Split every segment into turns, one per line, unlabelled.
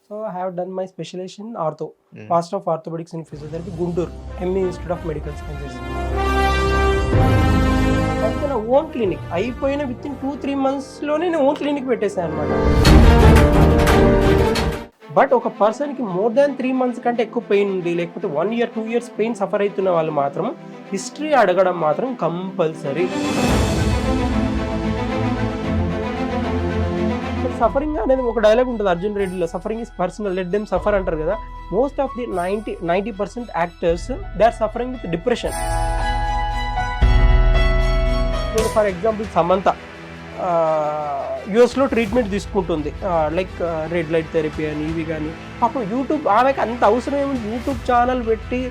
So I have done my specialization in ortho, Master of Orthopedics in Physiotherapy, Guntur, ME Institute of Medical Sciences. అయితే నా own clinic అయిపోయిన with in 2-3 monthsలోనే నేను own clinic పెట్టేశాను అనమాట. But ఒక పర్సన్కి more than 3 months కంటే ఎక్కువ పెయిన్ ఉంది, లేకపోతే 1 year 2 years పెయిన్ సఫర్ అవుతున్న వాళ్ళు మాత్రం హిస్టరీ అడగడం మాత్రం కంపల్సరీ. సఫరింగ్ అనేది ఒక డైలాగ్ ఉంటుంది అర్జున్ రెడ్డిలో, suffering is personal, let them suffer అంటారు కదా. Most of the 90% actors they are suffering with depression. For example Samantha యుఎస్లో ట్రీట్మెంట్ తీసుకుంటుంది, లైక్ రెడ్ లైట్ థెరపీ అని ఇవి కానీ. పాపం యూట్యూబ్ ఆమెకి అంత అవసరం ఏముంది, యూట్యూబ్ ఛానల్ పెట్టి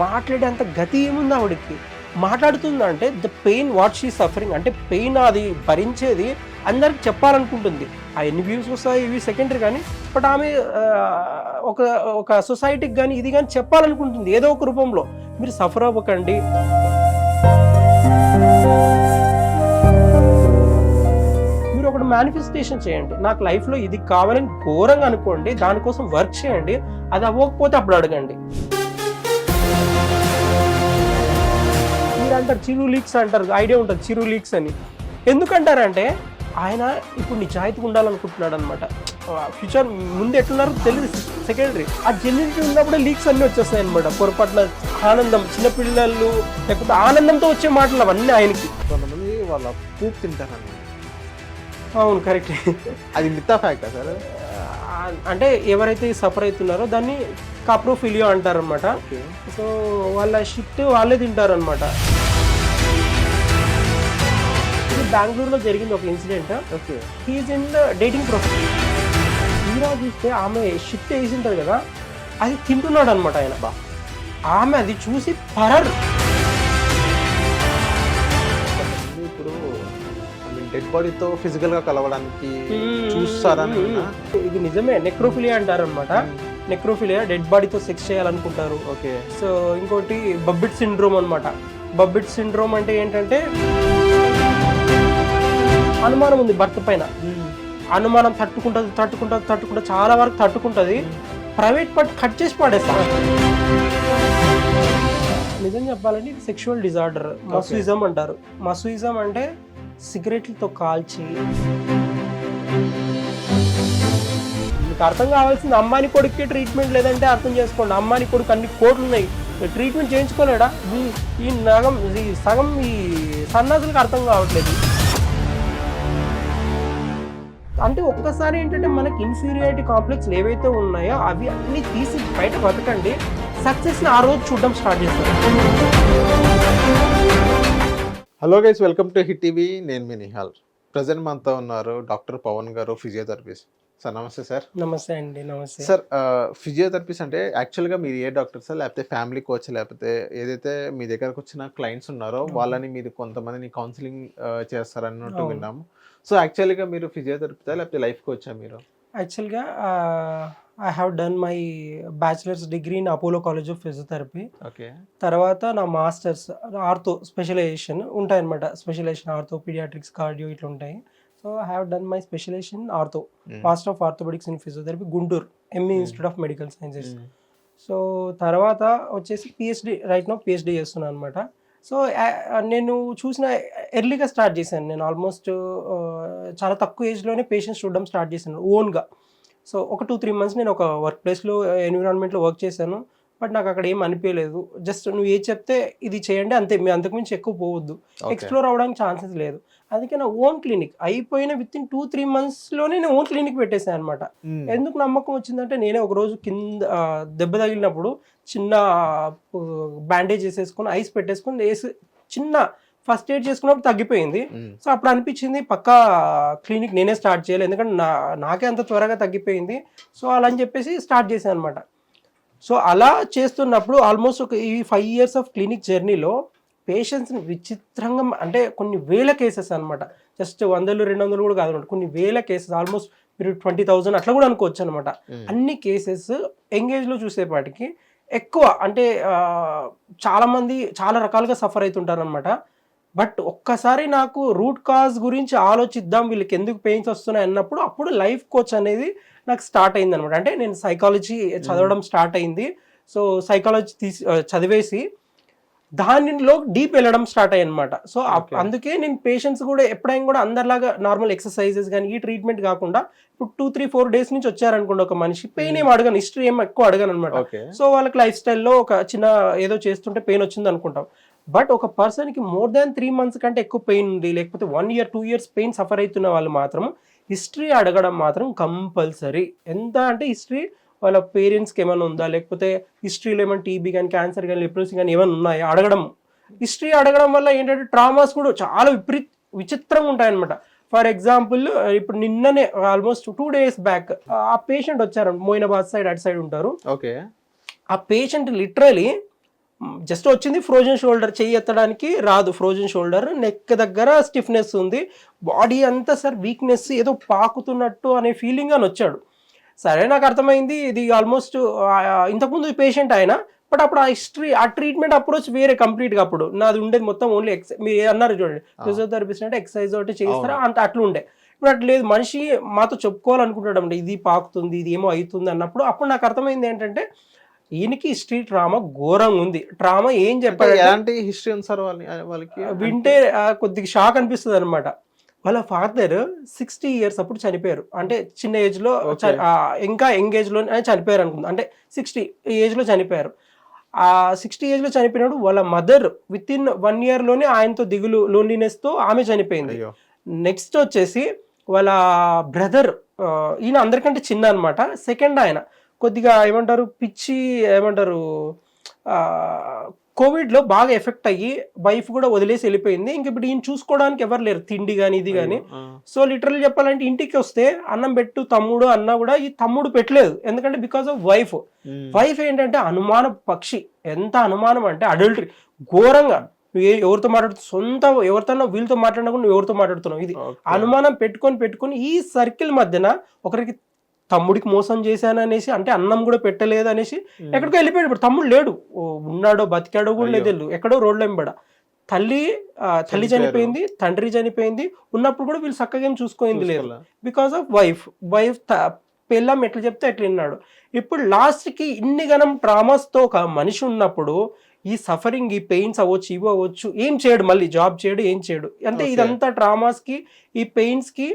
మాట్లాడే అంత గతి ఏముంది ఆవిడకి. మాట్లాడుతుందంటే the pain what she suffering, అంటే పెయిన్ అది భరించేది అందరికి చెప్పాలనుకుంటుంది. ఆ ఎన్ని వ్యూస్ వస్తాయి ఇవి సెకండరీ కానీ, బట్ ఆమె ఒక సొసైటీకి కానీ ఇది కానీ చెప్పాలనుకుంటుంది ఏదో ఒక రూపంలో. మీరు సఫర్ అవ్వకండి, మీరు ఒకటి మేనిఫెస్టేషన్ చేయండి, నాకు లైఫ్లో ఇది కావాలని ఘోరంగా అనుకోండి, దానికోసం వర్క్ చేయండి. అది అవ్వకపోతే అప్పుడు అడగండి. మీరు అంటారు చిరు లీక్స్ అంటారు, ఐడియా ఉంటుంది చిరు లీక్స్ అని. ఎందుకంటారంటే ఆయన ఇప్పుడు నిజాయితీగా ఉండాలనుకుంటున్నాడు అనమాట. ఫ్యూచర్ ముందు ఎట్లున్నారో తెలియదు, సెకండరీ. ఆ జెన్యునిటీ ఉన్నప్పుడే లీక్స్ అన్నీ వచ్చేస్తాయి అనమాట. పొరపాటున ఆనందం, చిన్నపిల్లలు లేకపోతే ఆనందంతో వచ్చే మాటలు అవన్నీ ఆయనకి.
కొంతమంది వాళ్ళ పూప్ తింటారన్న.
అవును, కరెక్ట్.
అది మిథ్యా ఫ్యాక్టా సార్?
అంటే ఎవరైతే సఫర్ అవుతున్నారో దాన్ని కాప్రోఫిలియో అంటారనమాట. సో వాళ్ళ షిట్ వాళ్ళే తింటారు అనమాట. బెంగళూరులో జరిగింది ఒక incident. He is in dating profession. Hero చూస్తే ఆమె షిఫ్ట్ వేసి ఉంటుంది కదా, అది తింటున్నాడు అనమాట ఆయన. ఆమె అది చూసి పరర్.
ఇప్పుడు డెడ్ బాడీతో ఫిజికల్ గా కలవడానికి చూస్తారని.
ఇది నిజమే, నెక్రోఫిలియా అంటారు అనమాట. నెక్రోఫిలియా డెడ్ బాడీతో సెక్స్ చేయాలనుకుంటారు.
ఓకే. సో
ఇంకోటి బబ్బిట్ సిండ్రోమ్ అనమాట. బబ్బిట్ సిండ్రోమ్ అంటే ఏంటంటే అనుమానం ఉంది భర్త పైన, అనుమానం తట్టుకుంటుంది చాలా వరకు తట్టుకుంటుంది, ప్రైవేట్ పార్ట్ కట్ చేసి పాడేస్తారు. నిజం చెప్పాలంటే ఇది సెక్షువల్ డిజార్డర్, మసూయిజం అంటారు. మసూయిజం అంటే సిగరెట్లతో కాల్చి. మీకు అర్థం కావాల్సింది అమ్మాని కొడుక్కి ట్రీట్మెంట్ లేదంటే అర్థం చేసుకోండి. అమ్మాని కొడుకు అన్ని కోట్లు ఉన్నాయి, ట్రీట్మెంట్ చేయించుకోలేడా? ఈ నగం ఈ సగం ఈ సన్నాసులకు అర్థం కావట్లేదు. అంటే ఒక్కసారి ఏంటంటే మనకి ఇన్ఫీరియారిటీ కాంప్లెక్స్ ఏవైతే ఉన్నాయో అవి అన్ని తీసి బయట బతకండి, సక్సెస్ని ఆ రోజు చూడడం స్టార్ట్ చేస్తారు.
Hello guys, welcome to hit TV. నేను మీ నిహాల్. ప్రజెంట్ మనతో ఉన్నారు డాక్టర్ పవన్ గారు, ఫిజియోథెరపిస్ట్. సార్ నమస్తే సార్.
నమస్తే అండి. నమస్తే
సార్. ఫిజియోథెరపిస్ట్ అంటే యాక్చువల్గా మీరు ఏ డాక్టర్ సార్, లేకపోతే ఫ్యామిలీ కోచ్, లేకపోతే ఏదైతే మీ దగ్గరకు వచ్చిన క్లయింట్స్ ఉన్నారో వాళ్ళని మీరు కొంతమందిని కౌన్సిలింగ్ చేస్తారన్నట్టు విన్నాము. సో యాక్చువల్గా మీరు ఫిజియోథెరపిస్టా లేకపోతే లైఫ్ కోచా మీరు?
యాక్చువల్గా I have done my bachelor's degree in Apollo college of physiotherapy.
Okay.
తర్వాత నా మాస్టర్స్ ఆర్థో స్పెషలైజేషన్ ఉంటాయన్నమాట. స్పెషలైజేషన్ ఆర్థో, పీడియాట్రిక్స్, కార్డియో ఇట్లా ఉంటాయి. So I have done my specialisation in ortho, master of orthopaedics in physiotherapy, Guntur, ME institute of medical sciences. So తర్వాత వచ్చేసి PhD, right no PhD చేస్తున్నాను అనమాట. So నేను చూసిన ఎర్లీగా స్టార్ట్ చేశాను. నేను ఆల్మోస్ట్ చాలా తక్కువ ఏజ్లోనే పేషెంట్స్ చూడడం స్టార్ట్ చేశాను ఓన్గా. సో ఒక 2-3 months నేను ఒక వర్క్ ప్లేస్లో ఎన్విరాన్మెంట్లో వర్క్ చేశాను. బట్ నాకు అక్కడ ఏం అనిపించలేదు. జస్ట్ నువ్వు ఏది చెప్తే ఇది చేయండి అంతే, మీ అంతకుమించి ఎక్కువ పోవద్దు, ఎక్స్ప్లోర్ అవ్వడానికి ఛాన్సెస్ లేదు. అందుకే నా ఓన్ క్లినిక్ అయిపోయిన విత్ ఇన్ 2-3 monthsలోనే నేను ఓన్ క్లినిక్ పెట్టేశాను అనమాట. ఎందుకు నమ్మకం వచ్చిందంటే నేనే ఒక రోజు కింద దెబ్బ తగిలినప్పుడు చిన్న బ్యాండేజ్ వేసేసుకొని ఐస్ పెట్టేసుకొని వేసి చిన్న ఫస్ట్ ఎయిడ్ చేసుకున్నప్పుడు తగ్గిపోయింది. సో అప్పుడు అనిపించింది పక్కా క్లినిక్ నేనే స్టార్ట్ చేయాలి, ఎందుకంటే నాకే అంత త్వరగా తగ్గిపోయింది. సో అలా అని చెప్పేసి స్టార్ట్ చేశాను అనమాట. సో అలా చేస్తున్నప్పుడు ఆల్మోస్ట్ ఒక ఈ 5 years ఆఫ్ క్లినిక్ జర్నీలో పేషెంట్స్ని విచిత్రంగా, అంటే కొన్ని వేల కేసెస్ అనమాట, జస్ట్ 100-200 కూడా కాదు, కొన్ని వేల కేసెస్, ఆల్మోస్ట్ మీరు 20,000 అట్లా కూడా అనుకోవచ్చు అనమాట. అన్ని కేసెస్ ఎంగేజ్లో చూసేపాటికి ఎక్కువ, అంటే చాలామంది చాలా రకాలుగా సఫర్ అవుతుంటారు అనమాట. బట్ ఒక్కసారి నాకు రూట్ కాజ్ గురించి ఆలోచిద్దాం, వీళ్ళకి ఎందుకు పెయిన్స్ వస్తున్నాయి అన్నప్పుడు అప్పుడు లైఫ్ కోచ్ అనేది నాకు స్టార్ట్ అయింది అనమాట. అంటే నేను సైకాలజీ చదవడం స్టార్ట్ అయింది. సో సైకాలజీ చదివేసి దానిలో డీప్ వెళ్ళడం స్టార్ట్ అయ్యి అనమాట. సో అందుకే నేను పేషెంట్స్ కూడా ఎప్పుడైనా కూడా అందరిలాగా నార్మల్ ఎక్సర్సైజెస్ కానీ ఈ ట్రీట్మెంట్ కాకుండా ఇప్పుడు 2-3-4 డేస్ నుంచి వచ్చారనుకోండి ఒక మనిషి, పెయిన్ ఏం అడగను, హిస్టరీ ఏం ఎక్కువ అడగను అనమాట. సో వాళ్ళకి లైఫ్ స్టైల్లో ఒక చిన్న ఏదో చేస్తుంటే పెయిన్ వచ్చింది అనుకుంటాం. బట్ ఒక పర్సన్కి మోర్ దాన్ 3 months కంటే ఎక్కువ పెయిన్ ఉంది, లేకపోతే 1 year 2 years పెయిన్ సఫర్ అవుతున్న వాళ్ళు మాత్రం హిస్టరీ అడగడం మాత్రం కంపల్సరీ. ఎంత అంటే హిస్టరీ వాళ్ళ పేరెంట్స్కి ఏమైనా ఉందా, లేకపోతే హిస్టరీలో ఏమైనా టీబీ కానీ క్యాన్సర్ కానీ లెప్రసీ కానీ ఏమైనా ఉన్నాయా అడగడం. హిస్టరీ అడగడం వల్ల ఏంటంటే ట్రామాస్ కూడా చాలా విచిత్రంగా ఉంటాయన్నమాట. ఫర్ ఎగ్జాంపుల్ ఇప్పుడు నిన్ననే ఆల్మోస్ట్ 2 days బ్యాక్ ఆ పేషెంట్ వచ్చారు, మోయినాబాద్ సైడ్ అటు సైడ్ ఉంటారు.
ఓకే.
ఆ పేషెంట్ లిటరలీ జస్ట్ వచ్చింది ఫ్రోజన్ షోల్డర్, చెయ్యి ఎత్తడానికి రాదు, ఫ్రోజన్ షోల్డర్, నెక్ దగ్గర స్టిఫ్నెస్ ఉంది, బాడీ అంతా సార్ వీక్నెస్, ఏదో పాకుతున్నట్టు అనే ఫీలింగ్ అని వచ్చాడు. సరే నాకు అర్థమైంది ఇది ఆల్మోస్ట్ ఇంతకుముందు పేషెంట్ ఆయన, బట్ అప్పుడు ఆ హిస్టరీ ఆ ట్రీట్మెంట్ అప్రోచ్ వేరే కంప్లీట్గా. అప్పుడు నాది ఉండేది మొత్తం ఓన్లీ మీరు అన్నారు చూడండి ఫిజియోథెరపిస్ట్ అంటే ఎక్సర్సైజ్ ఒకటి చేస్తారా అంత అట్లా ఉండే. ఇప్పుడు అట్లా లేదు, మనిషి మాతో చెప్పుకోవాలనుకుంటాడు అంటే ఇది పాకుతుంది ఇది ఏమో అవుతుంది అన్నప్పుడు అప్పుడు నాకు అర్థమైంది ఏంటంటే ఈయనకి హిస్టరీ ట్రామా ఘోరంగా ఉంది. ట్రామా ఏం చెప్పారు,
ఎలాంటి హిస్టరీ ఉంది సార్ వాళ్ళకి
వింటే కొద్దిగా షాక్ అనిపిస్తుంది అనమాట. వాళ్ళ ఫాదర్ 60 years అప్పుడు చనిపోయారు, అంటే చిన్న ఏజ్లో ఇంకా యంగ్ ఏజ్లో చనిపోయారు అనుకుంది, అంటే 60 ఏజ్లో చనిపోయారు. ఆ 60 ఏజ్లో చనిపోయినాడు. వాళ్ళ మదర్ విత్ ఇన్ 1 yearలోనే ఆయనతో దిగులు లోన్లీనెస్తో ఆమె చనిపోయింది. నెక్స్ట్ వచ్చేసి వాళ్ళ బ్రదర్, ఈయన అందరికంటే చిన్న అనమాట, సెకండ్ ఆయన కొద్దిగా ఏమంటారు పిచ్చి ఏమంటారు కోవిడ్లో బాగా ఎఫెక్ట్ అయ్యి వైఫ్ కూడా వదిలేసి వెళ్ళిపోయింది. ఇంక ఇప్పుడు ఈయన చూసుకోవడానికి ఎవరు లేరు, తిండి కానీ ఇది కానీ. సో లిటరల్లీ చెప్పాలంటే ఇంటికి వస్తే అన్నం పెట్టు తమ్ముడు అన్నా కూడా ఈ తమ్ముడు పెట్టలేదు, ఎందుకంటే బికాస్ ఆఫ్ వైఫ్. వైఫ్ ఏంటంటే అనుమాన పక్షి, ఎంత అనుమానం అంటే అడల్టరీ ఘోరంగా. ఎవరితో మాట్లాడుతూ సొంత ఎవరితో వీళ్ళతో మాట్లాడినా కూడా నువ్వు ఎవరితో మాట్లాడుతున్నావు, ఇది అనుమానం పెట్టుకొని ఈ సర్కిల్ మధ్యన ఒకరికి తమ్ముడికి మోసం చేశాను అనేసి, అంటే అన్నం కూడా పెట్టలేదు అనేసి ఎక్కడికో వెళ్ళిపోయాడు. ఇప్పుడు తమ్ముడు లేడు, ఉన్నాడో బతికాడో కూడా లేదు, ఎక్కడో రోడ్ల వెంబడ. తల్లి చనిపోయింది, తండ్రి చనిపోయింది, ఉన్నప్పుడు కూడా వీళ్ళు చక్కగా ఏం చూసుకోయింది లేదు, బికాస్ ఆఫ్ వైఫ్ పెళ్ళం ఎట్లా చెప్తే ఎట్లా విన్నాడు. ఇప్పుడు లాస్ట్కి ఇన్ని గనం ట్రామాస్తో ఒక మనిషి ఉన్నప్పుడు ఈ సఫరింగ్, ఈ పెయిన్స్ అవ్వచ్చు, ఇవి అవ్వచ్చు, ఏం చేయడు, మళ్ళీ జాబ్ చేయడు, ఏం చేయడు. అంటే ఇదంతా ట్రామాస్కి ఈ పెయిన్స్కి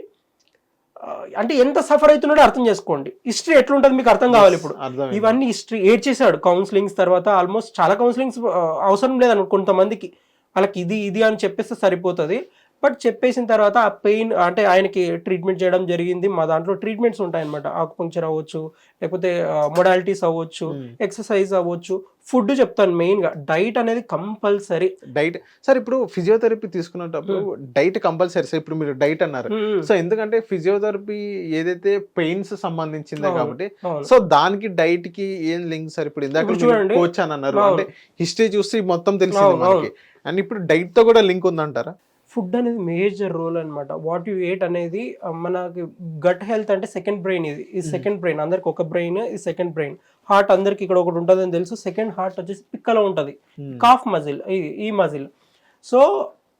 అంటే ఎంత సఫర్ అవుతున్నాడో అర్థం చేసుకోండి. హిస్టరీ ఎట్లుంటుంది మీకు అర్థం కావాలి. ఇప్పుడు ఇవన్నీ హిస్టరీ ఏడ్చేసాడు కౌన్సిలింగ్స్ తర్వాత, ఆల్మోస్ట్ చాలా కౌన్సిలింగ్స్ అవసరం లేదనుకో కొంతమందికి, వాళ్ళకి ఇది అని చెప్పేస్తే సరిపోతుంది. బట్ చెప్పేసిన తర్వాత ఆ పెయిన్ అంటే ఆయనకి ట్రీట్మెంట్ చేయడం జరిగింది. మా దాంట్లో ట్రీట్మెంట్స్ ఉంటాయన్నమాట, ఆకుపంక్చర్ అవ్వచ్చు, లేకపోతే మొడాలిటీస్ అవ్వచ్చు, ఎక్సర్సైజ్ అవ్వచ్చు, ఫుడ్ చెప్తాను మెయిన్గా. డైట్ అనేది కంపల్సరీ.
డైట్ సార్ ఇప్పుడు ఫిజియోథెరపీ తీసుకున్నప్పుడు డైట్ కంపల్సరీ సార్. ఇప్పుడు మీరు డైట్ అన్నారు, సో ఎందుకంటే ఫిజియోథెరపీ ఏదైతే పెయిన్స్ సంబంధించిందే కాబట్టి, సో దానికి డైట్ కి ఏం లింక్ సార్? ఇప్పుడు ఇందాక చూడండి కోచ్ అని అన్నారు, అంటే హిస్టరీ చూసి మొత్తం తెలిసింది మనకి, అండ్ ఇప్పుడు డైట్ తో కూడా లింక్ ఉందంటారా?
ఫుడ్ అనేది మేజర్ రోల్ అనమాట. వాట్ యు ఎయిట్ అనేది మనకి గట్ హెల్త్ అంటే సెకండ్ బ్రెయిన్, ఇది సెకండ్ బ్రెయిన్. అందరికి ఒక బ్రెయిన్, ఇది సెకండ్ బ్రెయిన్. హార్ట్ అందరికి ఇక్కడ ఒకటి ఉంటుంది అని తెలుసు, సెకండ్ హార్ట్ వచ్చేసి పిక్కలో ఉంటుంది, కాఫ్ మజిల్, ఈ మజిల్. సో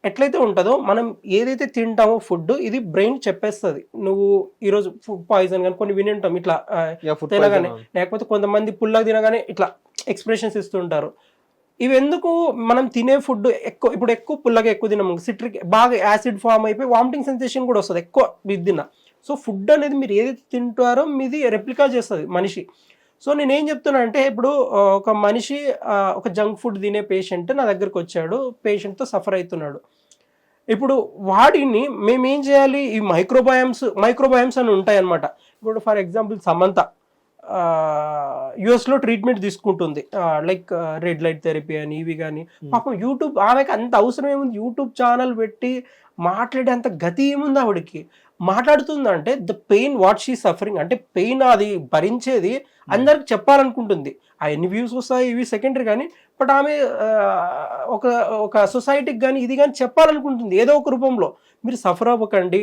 ఎట్లయితే ఉంటుందో మనం ఏదైతే తింటామో ఫుడ్, ఇది బ్రెయిన్ చెప్పేస్తుంది నువ్వు ఈరోజు ఫుడ్ పాయిజన్ కానీ కొన్ని విని ఉంటాం ఇట్లా తినగానే, లేకపోతే కొంతమంది పుల్లగా తినగానే ఇట్లా ఎక్స్ప్రెషన్స్ ఇస్తుంటారు. ఇవి ఎందుకు? మనం తినే ఫుడ్ ఎక్కువ పుల్లగా ఎక్కువ తినము, సిట్రిక్ బాగా యాసిడ్ ఫామ్ అయిపోయి వామిటింగ్ సెన్సేషన్ కూడా వస్తుంది ఎక్కువ ఇది తిన్నా. సో ఫుడ్ అనేది మీరు ఏదైతే తింటారో మీది రెప్లికా చేస్తుంది మనిషి. సో నేనేం చెప్తున్నా అంటే, ఇప్పుడు ఒక మనిషి ఒక జంక్ ఫుడ్ తినే పేషెంట్ నా దగ్గరకు వచ్చాడు, పేషెంట్తో సఫర్ అవుతున్నాడు. ఇప్పుడు వాడిని మేమేం చేయాలి? ఈ మైక్రోబయామ్స్ అని ఉంటాయి అన్నమాట. ఇప్పుడు ఫర్ ఎగ్జాంపుల్ సమంత యుఎస్లో ట్రీట్మెంట్ తీసుకుంటుంది, లైక్ రెడ్ లైట్ థెరపీ అని ఇవి కానీ. పాపం యూట్యూబ్, ఆమెకి అంత అవసరం ఏముంది యూట్యూబ్ ఛానల్ పెట్టి మాట్లాడే అంత గతి ఏముంది ఆవిడకి? మాట్లాడుతుందంటే the pain what she suffering, అంటే పెయిన్ అది భరించేది అందరికి చెప్పాలనుకుంటుంది. ఆ ఎన్ని వ్యూస్ వస్తాయి ఇవి సెకండరీ కానీ, బట్ ఆమె ఒక సొసైటీకి కానీ ఇది కానీ చెప్పాలనుకుంటుంది ఏదో ఒక రూపంలో. మీరు సఫర్ అవ్వకండి.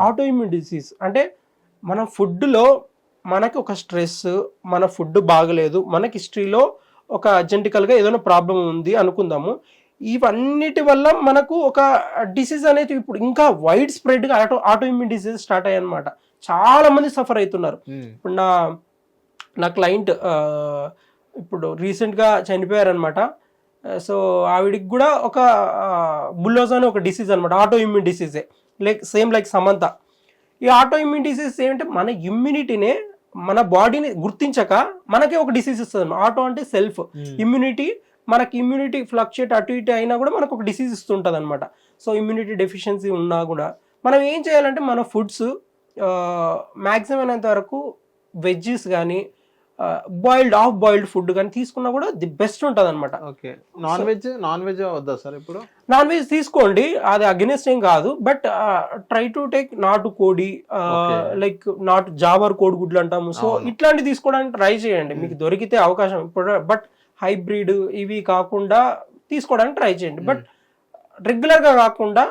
ఆటో ఇమ్యూన్ డిసీజ్ అంటే మన ఫుడ్లో మనకి ఒక స్ట్రెస్, మన ఫుడ్ బాగలేదు, మనకి హిస్టరీలో ఒక జెనెటికల్గా ఏదైనా ప్రాబ్లం ఉంది అనుకుందాము. ఇవన్నిటి వల్ల మనకు ఒక డిసీజ్ అనేది ఇప్పుడు ఇంకా వైడ్ స్ప్రెడ్గా ఆటో ఇమ్యూన్ డిసీజ్ స్టార్ట్ అయ్యాయి అనమాట. చాలా మంది సఫర్ అవుతున్నారు. ఇప్పుడు నా క్లయింట్ ఇప్పుడు రీసెంట్గా చనిపోయారనమాట. సో ఆవిడికి కూడా ఒక బుల్లోజ్ అని ఒక డిసీజ్ అనమాట, ఆటో ఇమ్యూన్ డిసీజే, లైక్ సమంత. ఈ ఆటో ఇమ్యూన్ డిసీజ్ ఏంటంటే మన ఇమ్యూనిటీనే, మన బాడీని గుర్తించక మనకే ఒక డిసీజ్ ఇస్తుంది. ఆటో అంటే సెల్ఫ్ ఇమ్యూనిటీ, మనకి ఇమ్యూనిటీ ఫ్లక్చుయేట్ అటు ఇటు అయినా కూడా మనకు ఒక డిసీజ్ ఇస్తుంటుంది అనమాట. సో ఇమ్యూనిటీ డెఫిషియన్సీ ఉన్నా కూడా మనం ఏం చేయాలంటే మన ఫుడ్స్ మ్యాక్సిమం అయినంత వరకు వెజ్జెస్ కానీ హాఫ్ బాయిల్డ్ ఫుడ్ కానీ తీసుకున్నా కూడా ది బెస్ట్ ఉంటుంది అనమాట.
ఓకే, నాన్ వెజ్ వద్దా సార్? ఇప్పుడు
నాన్ వెజ్ తీసుకోండి, అది అగెనిస్ట్ ఏం కాదు, బట్ ట్రై టు టేక్ నాటు కోడి, లైక్ నాటు జాబర్ కోడిగుడ్లు అంటాము. సో ఇట్లాంటివి తీసుకోవడానికి ట్రై చేయండి మీకు దొరికితే అవకాశం. ఇప్పుడు బట్ హైబ్రిడ్ ఇవి కాకుండా తీసుకోవడానికి ట్రై చేయండి. బట్ రెగ్యులర్గా కాకుండా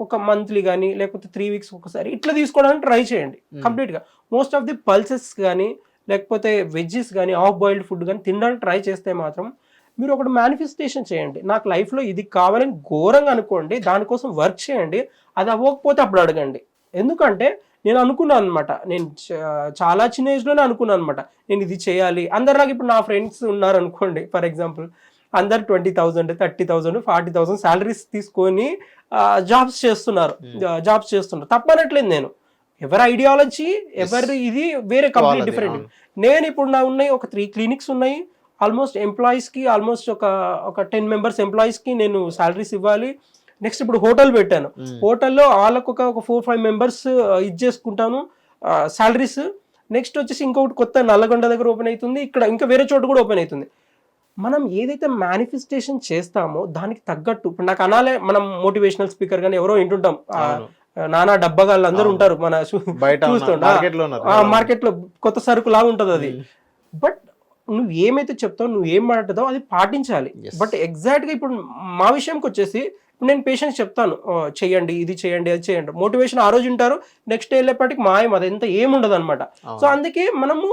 ఒక మంత్లీ కానీ లేకపోతే 3 weeks ఒకసారి ఇట్లా తీసుకోవడానికి ట్రై చేయండి కంప్లీట్గా. మోస్ట్ ఆఫ్ ది పల్సెస్ కానీ లేకపోతే వెజ్జెస్ కానీ హాఫ్ బాయిల్డ్ ఫుడ్ కానీ తినడానికి ట్రై చేస్తే మాత్రం మీరు ఒకటి మేనిఫెస్టేషన్ చేయండి. నాకు లైఫ్లో ఇది కావాలని ఘోరంగా అనుకోండి, దానికోసం వర్క్ చేయండి. అది అవ్వకపోతే అప్పుడు అడగండి. ఎందుకంటే నేను అనుకున్నాను అనమాట, నేను చాలా చిన్న ఏజ్లోనే అనుకున్నాను అనమాట, నేను ఇది చేయాలి. అందరిలాగా ఇప్పుడు నా ఫ్రెండ్స్ ఉన్నారు అనుకోండి, ఫర్ ఎగ్జాంపుల్ అందరు 20,000, 30,000, 40,000 శాలరీస్ తీసుకొని జాబ్స్ చేస్తున్నారు. తప్పనట్లేదు నేను. ఎవరి ఐడియాలజీ ఎవరి ఇది వేరే, కంప్లీట్ డిఫరెంట్. నేను ఇప్పుడు నా ఉన్నాయి ఒక 3 clinics ఉన్నాయి. ఆల్మోస్ట్ ఎంప్లాయీస్కి ఒక 10 members ఎంప్లాయీస్కి నేను శాలరీస్ ఇవ్వాలి. నెక్స్ట్ ఇప్పుడు హోటల్ పెట్టాను, హోటల్లో వాళ్ళకు ఒక 4-5 members ఇది చేసుకుంటాను శాలరీస్. నెక్స్ట్ వచ్చేసి ఇంకొకటి కొత్త నల్లగొండ దగ్గర ఓపెన్ అవుతుంది, ఇక్కడ ఇంకా వేరే చోట కూడా ఓపెన్ అవుతుంది. మనం ఏదైతే మేనిఫెస్టేషన్ చేస్తామో దానికి తగ్గట్టు, ఇప్పుడు నాకు అనాలే మనం మోటివేషనల్ స్పీకర్ కానీ ఎవరో వింటుంటాం, నానా డబ్బగాళ్ళు అందరూ ఉంటారు మన చూస్తుంటా మార్కెట్లో కొత్త సరుకు లాగా ఉంటుంది అది. బట్ నువ్వు ఏమైతే చెప్తావు, నువ్వు ఏం మాట్లాడతావు అది పాటించాలి. బట్ ఎగ్జాక్ట్గా ఇప్పుడు మా విషయంకి వచ్చేసి నేను పేషెంట్స్ చెప్తాను, చెయ్యండి, ఇది చేయండి, అది చేయండి. మోటివేషన్ ఆ రోజు ఉంటారు, నెక్స్ట్ డే వెళ్ళేపటికి మాయం, అదంతా ఏముండదు అనమాట. సో అందుకే మనము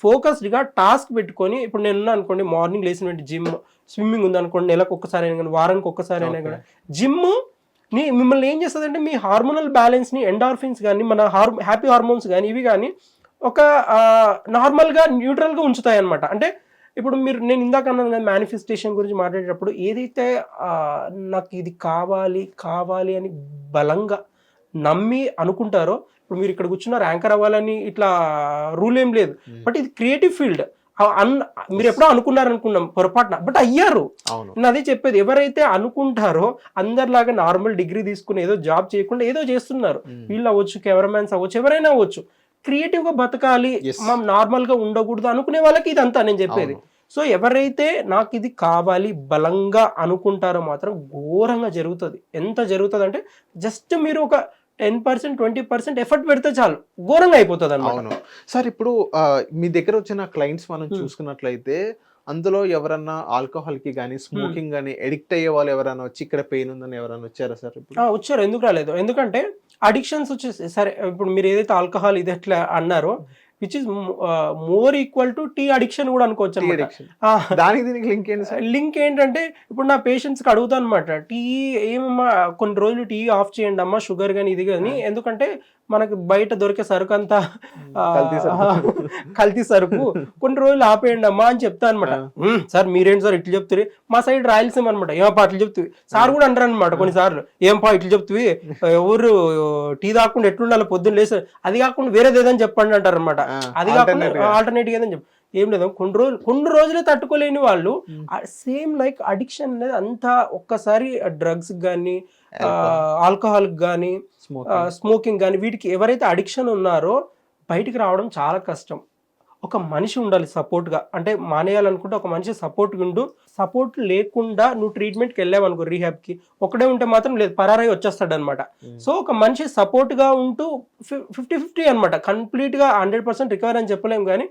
ఫోకస్డ్గా టాస్క్ పెట్టుకొని, ఇప్పుడు నేను ఉన్నా అనుకోండి, మార్నింగ్ లేచిన జిమ్, స్విమ్మింగ్ ఉంది అనుకోండి, నెలకు ఒక్కసారి అయినా కానీ వారానికి ఒక్కసారి అయినా కానీ జిమ్ మిమ్మల్ని ఏం చేస్తుందంటే మీ హార్మోనల్ బ్యాలెన్స్ని, ఎండార్ఫిన్స్ కానీ మన హ్యాపీ హార్మోన్స్ కానీ ఇవి కానీ ఒక నార్మల్గా న్యూట్రల్గా ఉంచుతాయి అనమాట. అంటే ఇప్పుడు నేను ఇందాక అన్నాను కదా మేనిఫెస్టేషన్ గురించి మాట్లాడేటప్పుడు, ఏదైతే నాకు ఇది కావాలి అని బలంగా నమ్మి అనుకుంటారో, ఇప్పుడు మీరు ఇక్కడ కూర్చున్నారు యాంకర్ అవ్వాలని ఇట్లా రూల్ ఏం లేదు, బట్ ఇది క్రియేటివ్ ఫీల్డ్. మీరు ఎప్పుడో అనుకున్నాం పొరపాటున, బట్ అయ్యారు. నేను అదే చెప్పేది, ఎవరైతే అనుకుంటారో అందరిలాగా నార్మల్ డిగ్రీ తీసుకుని ఏదో జాబ్ చేయకుండా ఏదో చేస్తున్నారు. వీళ్ళు అవ్వచ్చు, కెమెరామ్యాన్స్ అవ్వచ్చు, ఎవరైనా అవ్వచ్చు. క్రియేటివ్ గా బతకాలి, మనం నార్మల్ గా ఉండకూడదు అనుకునే వాళ్ళకి ఇదంతా నేను చెప్పేది. సో ఎవరైతే నాకు ఇది కావాలి బలంగా అనుకుంటారో మాత్రం ఘోరంగా జరుగుతుంది. ఎంత జరుగుతుంది అంటే జస్ట్ మీరు ఒక 10%, 20% ఎఫర్ట్ పెడితే చాలు, ఘోరంగా అయిపోతుంది అన్నమాట.
సార్ ఇప్పుడు మీ దగ్గర వచ్చిన క్లయింట్స్ మనం చూసుకున్నట్లయితే అందులో ఎవరన్నా ఆల్కహాల్ కి కానీ స్మోకింగ్ కానీ ఎడిక్ట్ అయ్యే వాళ్ళు ఎవరైనా వచ్చి ఇక్కడ పెయిన్ ఉందని ఎవరైనా వచ్చారా సార్?
వచ్చారు, ఎందుకు రాలేదు? ఎందుకంటే అడిక్షన్స్ వచ్చేసి, సరే ఇప్పుడు మీరు ఏదైతే ఆల్కహాల్ ఇది ఎట్లా అన్నారో, which is more equal to tea addiction కూడా అనుకోవచ్చు అనమాట.
దానికి దీనికి లింక్ ఏంటి సార్?
లింక్ ఏంటంటే ఇప్పుడు నా పేషెంట్స్కి అడుగుతాను అనమాట, టీ ఏమమ్మా కొన్ని రోజులు టీ ఆఫ్ చేయండి అమ్మా, షుగర్ కానీ ఇది కానీ, ఎందుకంటే మనకి బయట దొరికే సరుకు అంతా కల్తీ సరుకు, కొన్ని రోజులు ఆపేయండి అమ్మా అని చెప్తా అనమాట. సార్ మీరేంటి సార్ ఇట్లా చెప్తారు? మా సైడ్ రాయలసీమ అనమాట, ఏమప్పా అట్లా చెప్తుంది సార్ కూడా అంటారు అనమాట కొన్నిసార్లు, ఏంపా ఇట్లా చెప్తుంది, ఎవరు టీ తాకుండా ఎట్లుండాలి పొద్దున్న లేసి, అది కాకుండా వేరేది ఏదని చెప్పండి అంటారు అనమాట. అది కాకుండా ఆల్టర్నేటివ్ ఏదని చెప్పి, ఏం లేదు కొన్ని రోజులే తట్టుకోలేని వాళ్ళు, సేమ్ లైక్ అడిక్షన్ అనేది అంతా ఒక్కసారి డ్రగ్స్ కానీ ఆల్కహాల్ కానీ స్మోకింగ్ కానీ వీటికి ఎవరైతే అడిక్షన్ ఉన్నారో బయటికి రావడం చాలా కష్టం. ఒక మనిషి ఉండాలి సపోర్ట్గా, అంటే మానేయాలనుకుంటే ఒక మనిషి సపోర్ట్ లేకుండా నువ్వు ట్రీట్మెంట్కి వెళ్ళావనుకో, రీహాబ్కి ఒకటే ఉంటే మాత్రం లేదు, పరారై వచ్చేస్తాడు అనమాట. సో ఒక మనిషి సపోర్ట్గా ఉంటూ 50-50 అనమాట, కంప్లీట్గా 100% రికవర్ అని చెప్పలేము. కానీ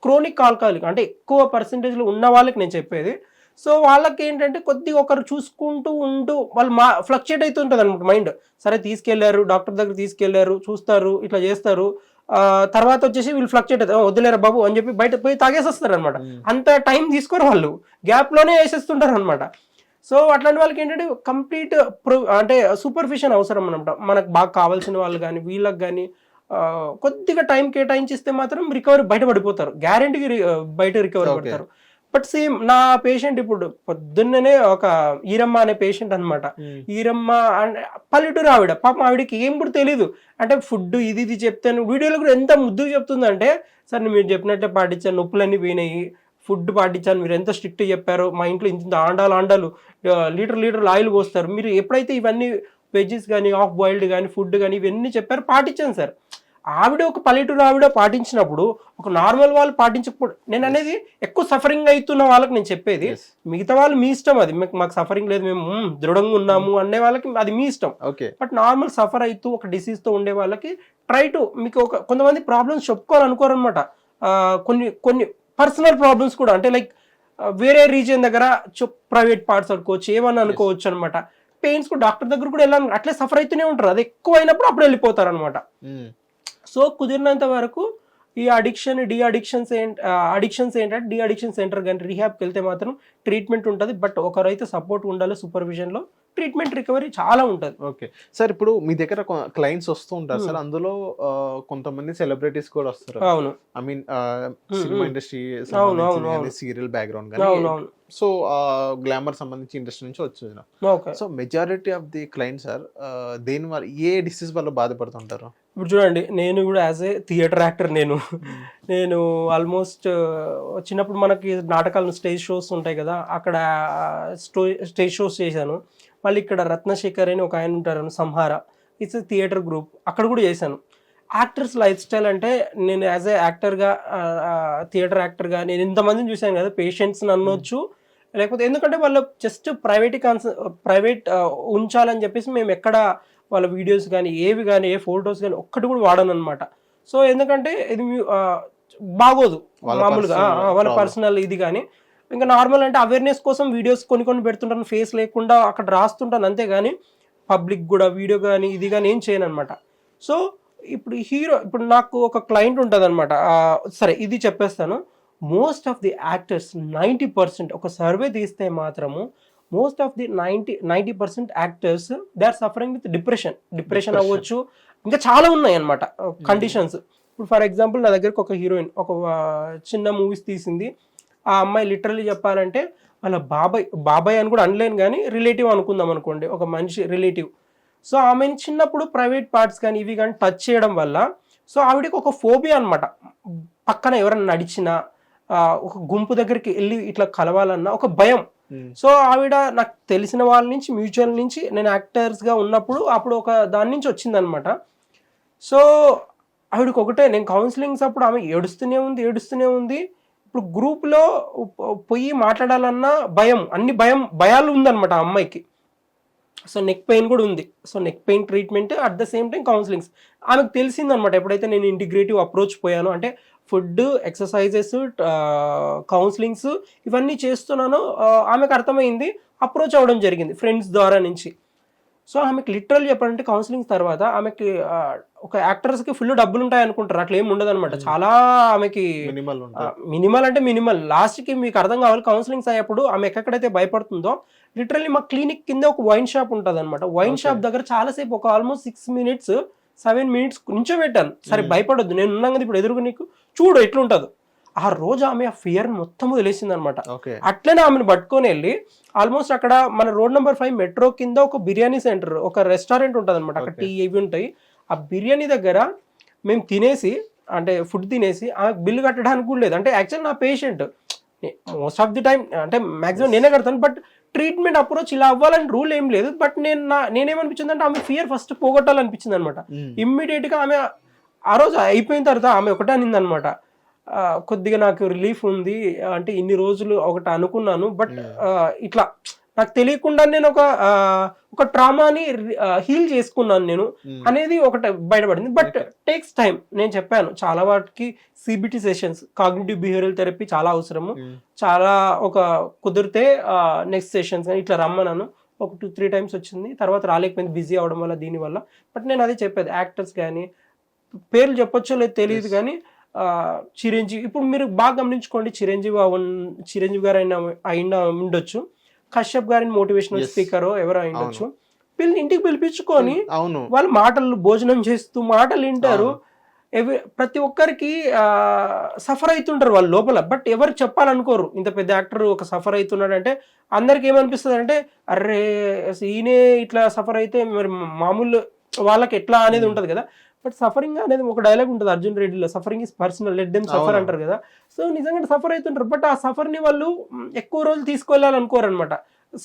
క్రోనిక్ ఆల్కహాలిక్ అంటే ఎక్కువ పర్సెంటేజ్లో ఉన్న వాళ్ళకి నేను చెప్పేది. సో వాళ్ళకి ఏంటంటే కొద్దిగా ఒకరు చూసుకుంటూ ఉంటూ వాళ్ళు ఫ్లక్చుయేట్ అవుతుంటుంది అనమాట మైండ్. సరే తీసుకెళ్లారు, డాక్టర్ దగ్గర తీసుకెళ్లారు, చూస్తారు, ఇట్లా చేస్తారు, తర్వాత వచ్చేసి వీళ్ళు ఫ్లక్చుయేట్ అవుతారు, వదిలేరా బాబు అని చెప్పి బయట పోయి తాగేసేస్తారు అనమాట. అంత టైం తీసుకోరు వాళ్ళు, గ్యాప్లోనే వేసేస్తుంటారు అనమాట. సో అట్లాంటి వాళ్ళకి ఏంటంటే కంప్లీట్ అంటే సూపర్విషన్ అవసరం అనమాట. మనకు బాగా కావాల్సిన వాళ్ళు కానీ వీళ్ళకి కానీ కొద్దిగా టైం కేటాయించిస్తే మాత్రం రికవరీ బయటపడిపోతారు, గ్యారెంటీకి బయట రికవరీ పడతారు. బట్ సేమ్ నా పేషెంట్ ఇప్పుడు పొద్దున్నే ఒక ఈరమ్మ అనే పేషెంట్ అనమాట. ఈరమ్మ అంటే పల్లెటూరు ఆవిడ, పాపం ఆవిడకి ఏం కూడా తెలీదు. అంటే ఫుడ్ ఇది చెప్తాను, వీడియోలో కూడా ఎంత ముద్దుగా చెప్తుందంటే, సార్ మీరు చెప్పినట్టే పాటించాను, నొప్పులన్నీ పోయినాయి, ఫుడ్ పాటించాను, మీరు ఎంత స్ట్రిక్ట్ చెప్పారో, మా ఇంట్లో ఇంత ఆండాలు లీటర్ ఆయిల్ పోస్తారు, మీరు ఎప్పుడైతే ఇవన్నీ వెజ్జెస్ కానీ ఆఫ్ బాయిల్డ్ కానీ ఫుడ్ కానీ ఇవన్నీ చెప్పారు, పాటించాను సార్. ఆవిడ ఒక పల్లెటూరు ఆవిడ పాటించినప్పుడు ఒక నార్మల్ వాళ్ళు పాటించకపోవడం, నేను అనేది ఎక్కువ సఫరింగ్ అవుతున్న వాళ్ళకి నేను చెప్పేది, మిగతా వాళ్ళు మీ ఇష్టం, అది మాకు సఫరింగ్ లేదు, మేము దృఢంగా ఉన్నాము అనే వాళ్ళకి అది మీ ఇష్టం. బట్ నార్మల్ సఫర్ అవుతూ ఒక డిసీజ్ తో ఉండే వాళ్ళకి ట్రై టు, మీకు ఒక కొంతమంది ప్రాబ్లమ్స్ చెప్పుకోవాలనుకోరనమాట, కొన్ని పర్సనల్ ప్రాబ్లమ్స్ కూడా, అంటే లైక్ వేరే రీజియన్ దగ్గర ప్రైవేట్ పార్ట్స్ అనుకోవచ్చు, ఏమన్నా అనుకోవచ్చు అనమాట. పెయిన్స్ కూడా డాక్టర్ దగ్గర కూడా వెళ్ళాలి, అట్లే సఫర్ అవుతూనే ఉంటారు, అది ఎక్కువ అయినప్పుడు అప్పుడు వెళ్ళిపోతారు అనమాట. సో కుదిరినంత వరకు ఈ అడిక్షన్స్ ఏంటంటే డి అడిక్షన్ సెంటర్ కానీ రీహాబ్కి వెళ్తే మాత్రం ట్రీట్మెంట్ ఉంటుంది. బట్ ఒకరైతే సపోర్ట్ ఉండాలి, సూపర్విజన్లో ట్రీట్మెంట్ రికవరీ చాలా ఉంటుంది.
ఓకే సార్, ఇప్పుడు మీ దగ్గర క్లయింట్స్ వస్తూ ఉంటారు సార్, అందులో కొంతమంది సెలబ్రిటీస్ కూడా వస్తారు.
అవును,
I mean cinema industry, serial background కానీ, సో గ్లామర్ సంబంధించి ఇండస్ట్రీ నుంచి వచ్చింది. So majority of the clients sir దేని వల్ల, ఏ డిసీజ్ వల్ల బాధపడుతుంటారు?
ఇప్పుడు చూడండి, నేను కూడా యాజ్ ఏ థియేటర్ యాక్టర్, నేను ఆల్మోస్ట్ చిన్నప్పుడు మనకి నాటకాలు స్టేజ్ షోస్ ఉంటాయి కదా, అక్కడ స్టేజ్ షోస్ చేశాను. మళ్ళీ ఇక్కడ రత్నశేఖర్ అని ఒక ఆయన ఉంటారు, సంహార, ఇట్స్ థియేటర్ గ్రూప్, అక్కడ కూడా చేశాను. యాక్టర్స్ లైఫ్ స్టైల్ అంటే నేను యాజ్ ఏ యాక్టర్గా, థియేటర్ యాక్టర్గా నేను ఇంతమందిని చూశాను కదా, పేషెంట్స్ని అనొచ్చు, లేకపోతే ఎందుకంటే వాళ్ళు జస్ట్ ప్రైవేట్ ఉంచాలని చెప్పేసి మేము ఎక్కడ వాళ్ళ వీడియోస్ కానీ ఏవి కానీ ఏ ఫొటోస్ కానీ ఒక్కటి కూడా వాడను అనమాట. సో ఎందుకంటే ఇది బాగోదు మామూలుగా, వాళ్ళ పర్సనల్ ఇది కానీ. ఇంకా నార్మల్ అంటే అవేర్నెస్ కోసం వీడియోస్ కొన్ని పెడుతుంటాను, ఫేస్ లేకుండా అక్కడ రాస్తుంటాను, అంతేగాని పబ్లిక్ కూడా వీడియో కానీ ఇది కానీ ఏం చేయను అనమాట. సో ఇప్పుడు నాకు ఒక క్లయింట్ ఉంటుంది అనమాట. సరే ఇది చెప్పేస్తాను, మోస్ట్ ఆఫ్ ది యాక్టర్స్ 90% ఒక సర్వే తీస్తే మాత్రము most of the 90% actors they are suffering with depression అవ్వచ్చు, ఇంకా చాలా ఉన్నాయి అనమాట కండిషన్స్. ఇప్పుడు ఫర్ ఎగ్జాంపుల్ నా దగ్గరకు ఒక హీరోయిన్ ఒక చిన్న మూవీస్ తీసింది. ఆ అమ్మాయి లిటరల్లీ చెప్పాలంటే వాళ్ళ బాబాయ్ అని కూడా అనలేను కానీ రిలేటివ్ అనుకుందాం అనుకోండి, ఒక మనిషి రిలేటివ్. సో ఆమెను చిన్నప్పుడు ప్రైవేట్ పార్ట్స్ కానీ ఇవి కానీ టచ్ చేయడం వల్ల సో ఆవిడకి ఒక ఫోబియా అనమాట, పక్కన ఎవరైనా నడిచినా ఒక గుంపు దగ్గరికి వెళ్ళి ఇట్లా కలవాలన్నా ఒక భయం. సో ఆవిడ నాకు తెలిసిన వాళ్ళ నుంచి మ్యూచువల్ నుంచి నేను యాక్టర్స్గా ఉన్నప్పుడు అప్పుడు ఒక దాని నుంచి వచ్చిందనమాట. సో ఆవిడకి ఒకటే, నేను కౌన్సిలింగ్స్ అప్పుడు ఆమె ఏడుస్తూనే ఉంది. ఇప్పుడు గ్రూప్లో పోయి మాట్లాడాలన్నా భయం, అన్ని భయాలు ఉందన్నమాట ఆ అమ్మాయికి. సో నెక్ పెయిన్ కూడా ఉంది. So neck pain treatment at the same time counsellings ఆమెకు తెలిసిందనమాట. ఎప్పుడైతే నేను ఇంటిగ్రేటివ్ అప్రోచ్ పోయాను, అంటే ఫుడ్, ఎక్సర్సైజెస్, కౌన్సిలింగ్స్ ఇవన్నీ చేస్తున్నాను, ఆమెకు అర్థమైంది, అప్రోచ్ అవ్వడం జరిగింది ఫ్రెండ్స్ ద్వారా నుంచి. సో ఆమెకి లిటరల్ చెప్పాలంటే కౌన్సిలింగ్ తర్వాత ఆమెకి ఒక యాక్టర్స్కి ఫుల్ డబ్బులు ఉంటాయి అనుకుంటారు, అట్లా ఏమి ఉండదు అనమాట. చాలా ఆమెకి మినిమల్ లాస్ట్కి మీకు అర్థం కావాలి. కౌన్సిలింగ్స్ అయ్యేప్పుడు ఆమె ఎక్కడైతే భయపడుతుందో లిటరల్లీ మా క్లినిక్ కింద ఒక వైన్ షాప్ ఉంటుంది అనమాట. వైన్ షాప్ దగ్గర చాలాసేపు ఒక ఆల్మోస్ట్ 7 minutes నించోబెట్టాను. సరే భయపడొద్దు, నేను ఉన్నాం కదా ఇప్పుడు ఎదురుగా, నీకు చూడు ఎట్లుంటుందో. ఆ రోజు ఆమె ఆ ఫియర్ మొత్తం తెలిసింది అనమాట. అట్లనే ఆమెను పట్టుకొని వెళ్ళి ఆల్మోస్ట్ అక్కడ మన రోడ్ నెంబర్ 5 మెట్రో కింద ఒక బిర్యానీ సెంటర్, ఒక రెస్టారెంట్ ఉంటుంది అనమాట. అక్కడ టీ ఇవి ఉంటాయి. ఆ బిర్యానీ దగ్గర మేము తినేసి, అంటే ఫుడ్ తినేసి ఆమెకు బిల్లు కట్టడానికి కూడా లేదు. అంటే యాక్చువల్ నా patient most of the time అంటే మాక్సిమం నేనే కడతాను, బట్ ట్రీట్మెంట్ అప్రోచ్ ఇలా అవ్వాలని రూల్ ఏం లేదు. బట్ నేనేమనిపించింది అంటే ఆమె ఫియర్ ఫస్ట్ పోగొట్టాలనిపించింది అనమాట. ఇమ్మీడియట్గా ఆమె ఆ రోజు అయిపోయిన తర్వాత ఆమె ఒకటే అనింది అనమాట, కొద్దిగా నాకు రిలీఫ్ ఉంది, అంటే ఇన్ని రోజులు ఒకటి అనుకున్నాను, బట్ ఇట్లా నాకు తెలియకుండా నేను ఒక ట్రామాని హీల్ చేసుకున్నాను నేను అనేది ఒకటి బయటపడింది. But takes time. నేను చెప్పాను చాలా వాటికి CBT sessions, cognitive behavioural therapy చాలా అవసరము. చాలా ఒక కుదిరితే నెక్స్ట్ సెషన్స్ కానీ ఇట్లా రమ్మన్నాను. ఒక 2-3 times వచ్చింది, తర్వాత రాలేకపోయింది బిజీ అవడం వల్ల, దీనివల్ల. బట్ నేను అదే చెప్పేది, యాక్టర్స్ కానీ పేర్లు చెప్పొచ్చో లేదు తెలియదు కానీ చిరంజీవి, ఇప్పుడు మీరు బాగా గమనించుకోండి, చిరంజీవి గారు అయినా ఉండొచ్చు. కశ్యప్ గారిని మోటివేషనల్
Yes.
స్పీకర్ ఎవరో అయిండొచ్చు, ఇంటికి పిలిపించుకొని
అవును
వాళ్ళు మాటలు భోజనం చేస్తూ మాటలు వింటారు. ప్రతి ఒక్కరికి సఫర్ అవుతుంటారు వాళ్ళు లోపల, బట్ ఎవరు చెప్పాలనుకోరు. ఇంత పెద్ద యాక్టర్ ఒక సఫర్ అవుతున్నాడు అంటే అందరికి ఏమనిపిస్తుంది అంటే అరే ఈయనే ఇట్లా సఫర్ అయితే మరి మామూలు వాళ్ళకి ఎట్లా అనేది ఉంటుంది కదా. బట్ సఫరింగ్ అనేది ఒక డైలాగ్ ఉంటుంది అర్జున్ రెడ్డిలో, suffering is personal, let them suffer అంటారు కదా. సో నిజంగా సఫర్ అవుతుంటారు, బట్ ఆ సఫర్ని వాళ్ళు ఎక్కువ రోజులు తీసుకెళ్ళాలనుకోరు అనమాట.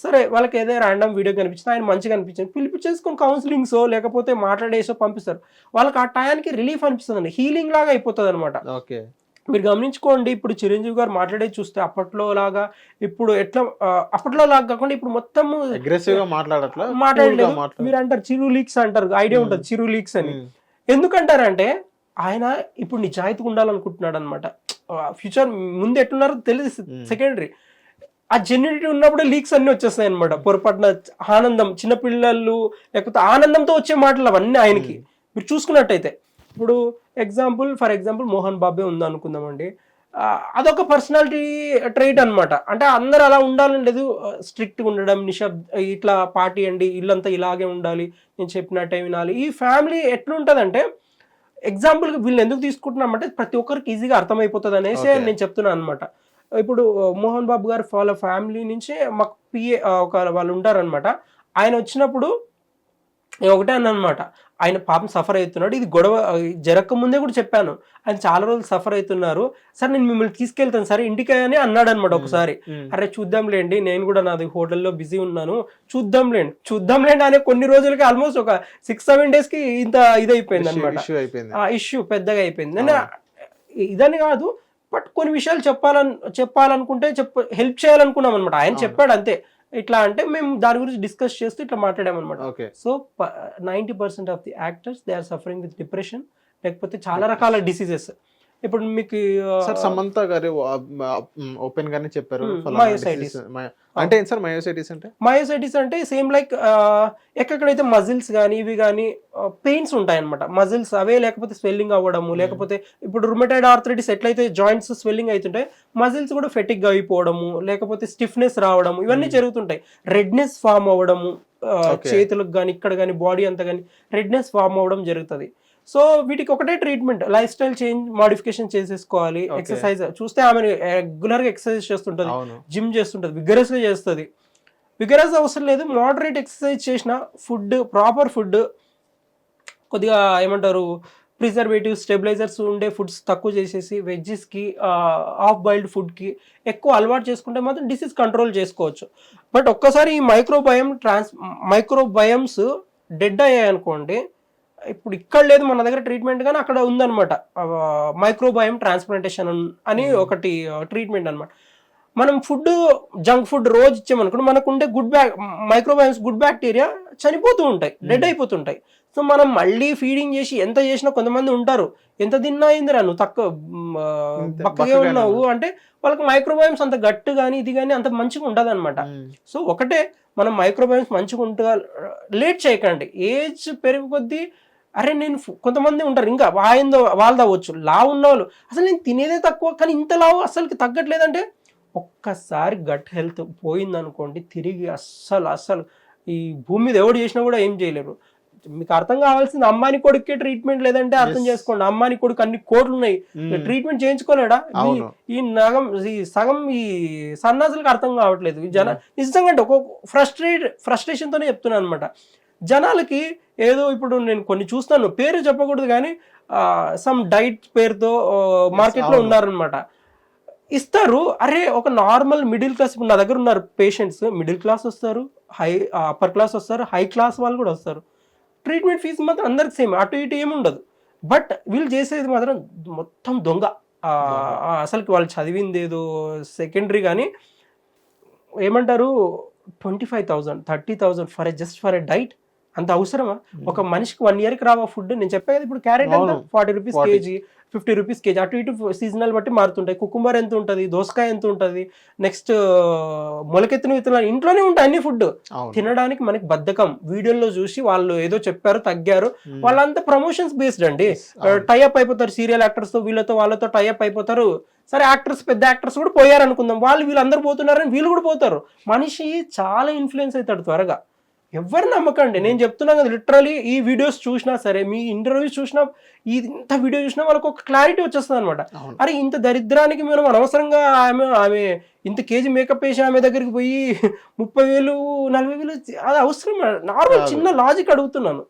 సరే వాళ్ళకి ఏదో ర్యాండమ్ వీడియో కనిపించింది, ఆయన మంచిగా అనిపించింది, పిలిపించేసుకొని కౌన్సిలింగ్సో లేకపోతే మాట్లాడేసో పంపిస్తారు. వాళ్ళకి ఆ టయానికి రిలీఫ్ అనిపిస్తుంది అండి, హీలింగ్ లాగా అయిపోతుంది అనమాట.
ఓకే
మీరు గమనించుకోండి, ఇప్పుడు చిరంజీవి గారు మాట్లాడేది చూస్తే అప్పట్లో లాగా ఇప్పుడు ఎట్లా అప్పట్లో లాగా కాకుండా ఇప్పుడు మొత్తం
అగ్రెసివ్ గా
మాట్లాడలేదు. మీరు అంటారు చిరు లీక్స్ అంటారు, ఐడియా ఉంటుంది చిరు లీక్స్ అని. ఎందుకంటారంటే ఆయన ఇప్పుడు నిజాయితీగా ఉండాలనుకుంటున్నాడు అనమాట. ఫ్యూచర్ ముందు ఎట్టున్నారో తెలియదు, సెకండరీ. ఆ జెన్యునిటీ ఉన్నప్పుడే లీక్స్ అన్ని వచ్చేస్తాయి అనమాట. పొరపాటున ఆనందం, చిన్నపిల్లలు లేకపోతే ఆనందంతో వచ్చే మాటలు అవన్నీ ఆయనకి. మీరు చూసుకున్నట్టయితే ఇప్పుడు ఫర్ ఎగ్జాంపుల్ మోహన్ బాబే ఉంది అనుకుందామండి, అదొక పర్సనాలిటీ ట్రైట్ అనమాట. అంటే అందరు అలా ఉండాలని లేదు, స్ట్రిక్ట్గా ఉండడం, ఇట్లా పార్టీ అండి, ఇల్లంతా ఇలాగే ఉండాలి, నేను చెప్పినట్టే వినాలి. ఈ ఫ్యామిలీ ఎట్లుంటుందంటే ఎగ్జాంపుల్కి వీళ్ళు ఎందుకు తీసుకుంటున్నామంటే ప్రతి ఒక్కరికి ఈజీగా అర్థమైపోతుంది అనేసి నేను చెప్తున్నాను అనమాట. ఇప్పుడు మోహన్ బాబు గారు వాళ్ళ ఫ్యామిలీ నుంచి మాకు పిఏ ఒక వాళ్ళు ఉంటారనమాట. ఆయన వచ్చినప్పుడు ఒకటే అన్నమాట, ఆయన పాపం సఫర్ అవుతున్నాడు, ఇది గొడవ జరగక ముందే కూడా చెప్పాను, ఆయన చాలా రోజులు సఫర్ అవుతున్నారు సార్, నేను మిమ్మల్ని తీసుకెళ్తాను సార్ ఇంటికి అని అన్నాడు అనమాట ఒకసారి. అరే చూద్దాంలేండి, నేను కూడా నాది హోటల్లో బిజీ ఉన్నాను, చూద్దాంలేండి అనే కొన్ని రోజులకి ఆల్మోస్ట్ ఒక 6-7 days కి ఇంత ఇదైపోయింది అనమాట, ఇష్యూ పెద్దగా అయిపోయింది. ఇదని కాదు, బట్ కొన్ని విషయాలు చెప్పాలనుకుంటే హెల్ప్ చేయాలనుకున్నాం అనమాట. ఆయన చెప్పాడు అంతే, ఇట్లా అంటే మేము దాని గురించి డిస్కస్ చేస్తూ ఇట్లా మాట్లాడామన్నమాట. So 90% of the actors they are suffering with depression, లేకపోతే చాలా రకాల డిసీజెస్. ఇప్పుడు మీకు
సమంత గారు ఓపెన్ గానే చెప్పారు
మయోసైటిస్
అంటే సార్.
మయోసైటిస్ అంటే సేమ్ లైక్ ఎక్కడైతే మజిల్స్ కానీ ఇవి కానీ పెయిన్స్ ఉంటాయన్నమాట, మజిల్స్ అవే, లేకపోతే స్వెల్లింగ్ అవ్వడము, లేకపోతే ఇప్పుడు రుమటైడ్ ఆర్థరైటిస్ ఎట్లయితే జాయింట్స్ స్వెల్లింగ్ అవుతుంటాయి, మజిల్స్ కూడా ఫెటిక్ గా అయిపోవడము, లేకపోతే స్టిఫ్నెస్ రావడము, ఇవన్నీ జరుగుతుంటాయి. రెడ్నెస్ ఫామ్ అవ్వడము, చేతులకు కానీ ఇక్కడ కానీ బాడీ అంతా కానీ రెడ్నెస్ ఫామ్ అవ్వడం జరుగుతుంది. సో వీటికి ఒకటే treatment, life style change modification చేసేసుకోవాలి. ఎక్సర్సైజ్ చూస్తే ఆమె రెగ్యులర్ గా ఎక్సర్సైజ్ చేస్తుంటది, జిమ్ చేస్తుంటది, విగరస్ గా చేస్తుంది. విగరస్ అవసరం లేదు, మోడరేట్ ఎక్సర్సైజ్ చేసిన, ఫుడ్ ప్రాపర్ ఫుడ్, కొద్దిగా ఏమంటారు ప్రిజర్వేటివ్స్ స్టెబిలైజర్స్ ఉండే ఫుడ్స్ తక్కువ చేసేసి వెజ్జెస్కి హాఫ్ బాయిల్డ్ ఫుడ్కి ఎక్కువ అలవాటు చేసుకుంటే మాత్రం డిసీజ్ కంట్రోల్ చేసుకోవచ్చు. బట్ ఒక్కసారి ఈ మైక్రోబయమ్స్ డెడ్ అయ్యాయి అనుకోండి, ఇప్పుడు ఇక్కడ లేదు మన దగ్గర ట్రీట్మెంట్, కానీ అక్కడ ఉందన్నమాట మైక్రోబయోమ్ ట్రాన్స్ప్లాంటేషన్ అని ఒకటి ట్రీట్మెంట్ అనమాట. మనం జంక్ ఫుడ్ రోజు ఇచ్చామనుకోండి, మనకు ఉండే మైక్రోబయోమ్స్ గుడ్ బ్యాక్టీరియా చనిపోతూ ఉంటాయి, డెడ్ అయిపోతుంటాయి. సో మనం మళ్ళీ ఫీడింగ్ చేసి ఎంత చేసినా కొంతమంది ఉంటారు, ఎంత తిన్నా అయిందిరా నువ్వు తక్కువ బక్కగా ఉన్నావు అంటే వాళ్ళకి మైక్రోబయోమ్స్ అంత గట్టు కానీ ఇది కానీ అంత మంచిగా ఉండదు అనమాట. సో ఒకటే మనం మైక్రోబయోమ్స్ మంచిగా ఉంటుందా, లేట్ చేయకండి. ఏజ్ పెరుగు కొద్దీ అరే నేను కొంతమంది ఉంటారు ఇంకా వాళ్ళది అవ్వచ్చు, లావు ఉన్న వాళ్ళు అసలు నేను తినేదే తక్కువ కానీ ఇంత లావు అసలుకి తగ్గట్లేదంటే ఒక్కసారి గట్ హెల్త్ పోయిందనుకోండి తిరిగి అస్సలు ఈ భూమి మీద ఎవడు చేసినా కూడా ఏం చేయలేరు. మీకు అర్థం కావాల్సింది అమ్మాని కొడుకే ట్రీట్మెంట్ లేదంటే అర్థం చేసుకోండి, అమ్మాని కొడుకు అన్ని కోట్లు ఉన్నాయి, ట్రీట్మెంట్ చేయించుకోలేడా? ఈ సగం ఈ సన్నాసులకు అర్థం కావట్లేదు నిజంగా అంటే ఒక ఫ్రస్ట్రేషన్ తోనే చెప్తున్నాను అనమాట. జనాలకి ఏదో ఇప్పుడు నేను కొన్ని చూస్తాను, పేరు చెప్పకూడదు కానీ సమ్ డైట్ పేరుతో మార్కెట్లో ఉన్నారనమాట, ఇస్తారు. అరే ఒక నార్మల్ మిడిల్ క్లాస్, ఇప్పుడు నా దగ్గర ఉన్నారు పేషెంట్స్, మిడిల్ క్లాస్ వస్తారు, అప్పర్ క్లాస్ వస్తారు, హై క్లాస్ వాళ్ళు కూడా వస్తారు. ట్రీట్మెంట్ ఫీజు మాత్రం అందరికి సేమ్, అటు ఇటు ఏమి ఉండదు. బట్ వీళ్ళు చేసేది మాత్రం మొత్తం దొంగ. అసలుకి వాళ్ళు చదివింది ఏదో సెకండరీ కానీ ఏమంటారు 25,000 30,000 జస్ట్ ఫర్ ఎ డైట్. అంత అవసరమా? ఒక మనిషికి 1 year కి రావా ఫుడ్? నేను చెప్పే కదా ఇప్పుడు క్యారెట్ ఎంత 40 రూపీస్ కేజీ, 50 రూపీస్ కేజీ, అటు ఇటు సీజనల్ బట్టి మారుతుంటాయి. కుకుంబర్ ఎంత ఉంటుంది, దోసకాయ ఎంత ఉంటుంది, నెక్స్ట్ మొలకెత్తిన విత్తనాలు ఇంట్లోనే ఉంటాయి అన్ని ఫుడ్. తినడానికి మనకి బద్ధకం. వీడియోలో చూసి వాళ్ళు ఏదో చెప్పారు తగ్గారు, వాళ్ళంతా ప్రమోషన్స్ బేస్డ్ అండి. టైఅప్ అయిపోతారు సీరియల్ యాక్టర్స్ తో, వీళ్ళతో వాళ్ళతో టైఅప్ అయిపోతారు. సరే యాక్టర్స్, పెద్ద యాక్టర్స్ కూడా పోయారు అనుకుందాం, వీళ్ళందరూ పోతున్నారని వీళ్ళు కూడా పోతారు. మనిషి చాలా ఇన్ఫ్లుయెన్స్ అవుతాడు త్వరగా. ఎవరు నమ్మకండి, నేను చెప్తున్నా కదా, లిటరలీ ఈ వీడియోస్ చూసినా సరే, మీ ఇంటర్వ్యూస్ చూసినా, ఇంత వీడియో చూసినా వాళ్ళకి ఒక క్లారిటీ వచ్చేస్తుంది అనమాట. అరే ఇంత దరిద్రానికి మనం అనవసరంగా ఆమె ఇంత కేజీ మేకప్ వేసి ఆమె దగ్గరికి పోయి 30,000 40,000 అది అవసరం? నార్మల్ చిన్న లాజిక్ అడుగుతున్నాను.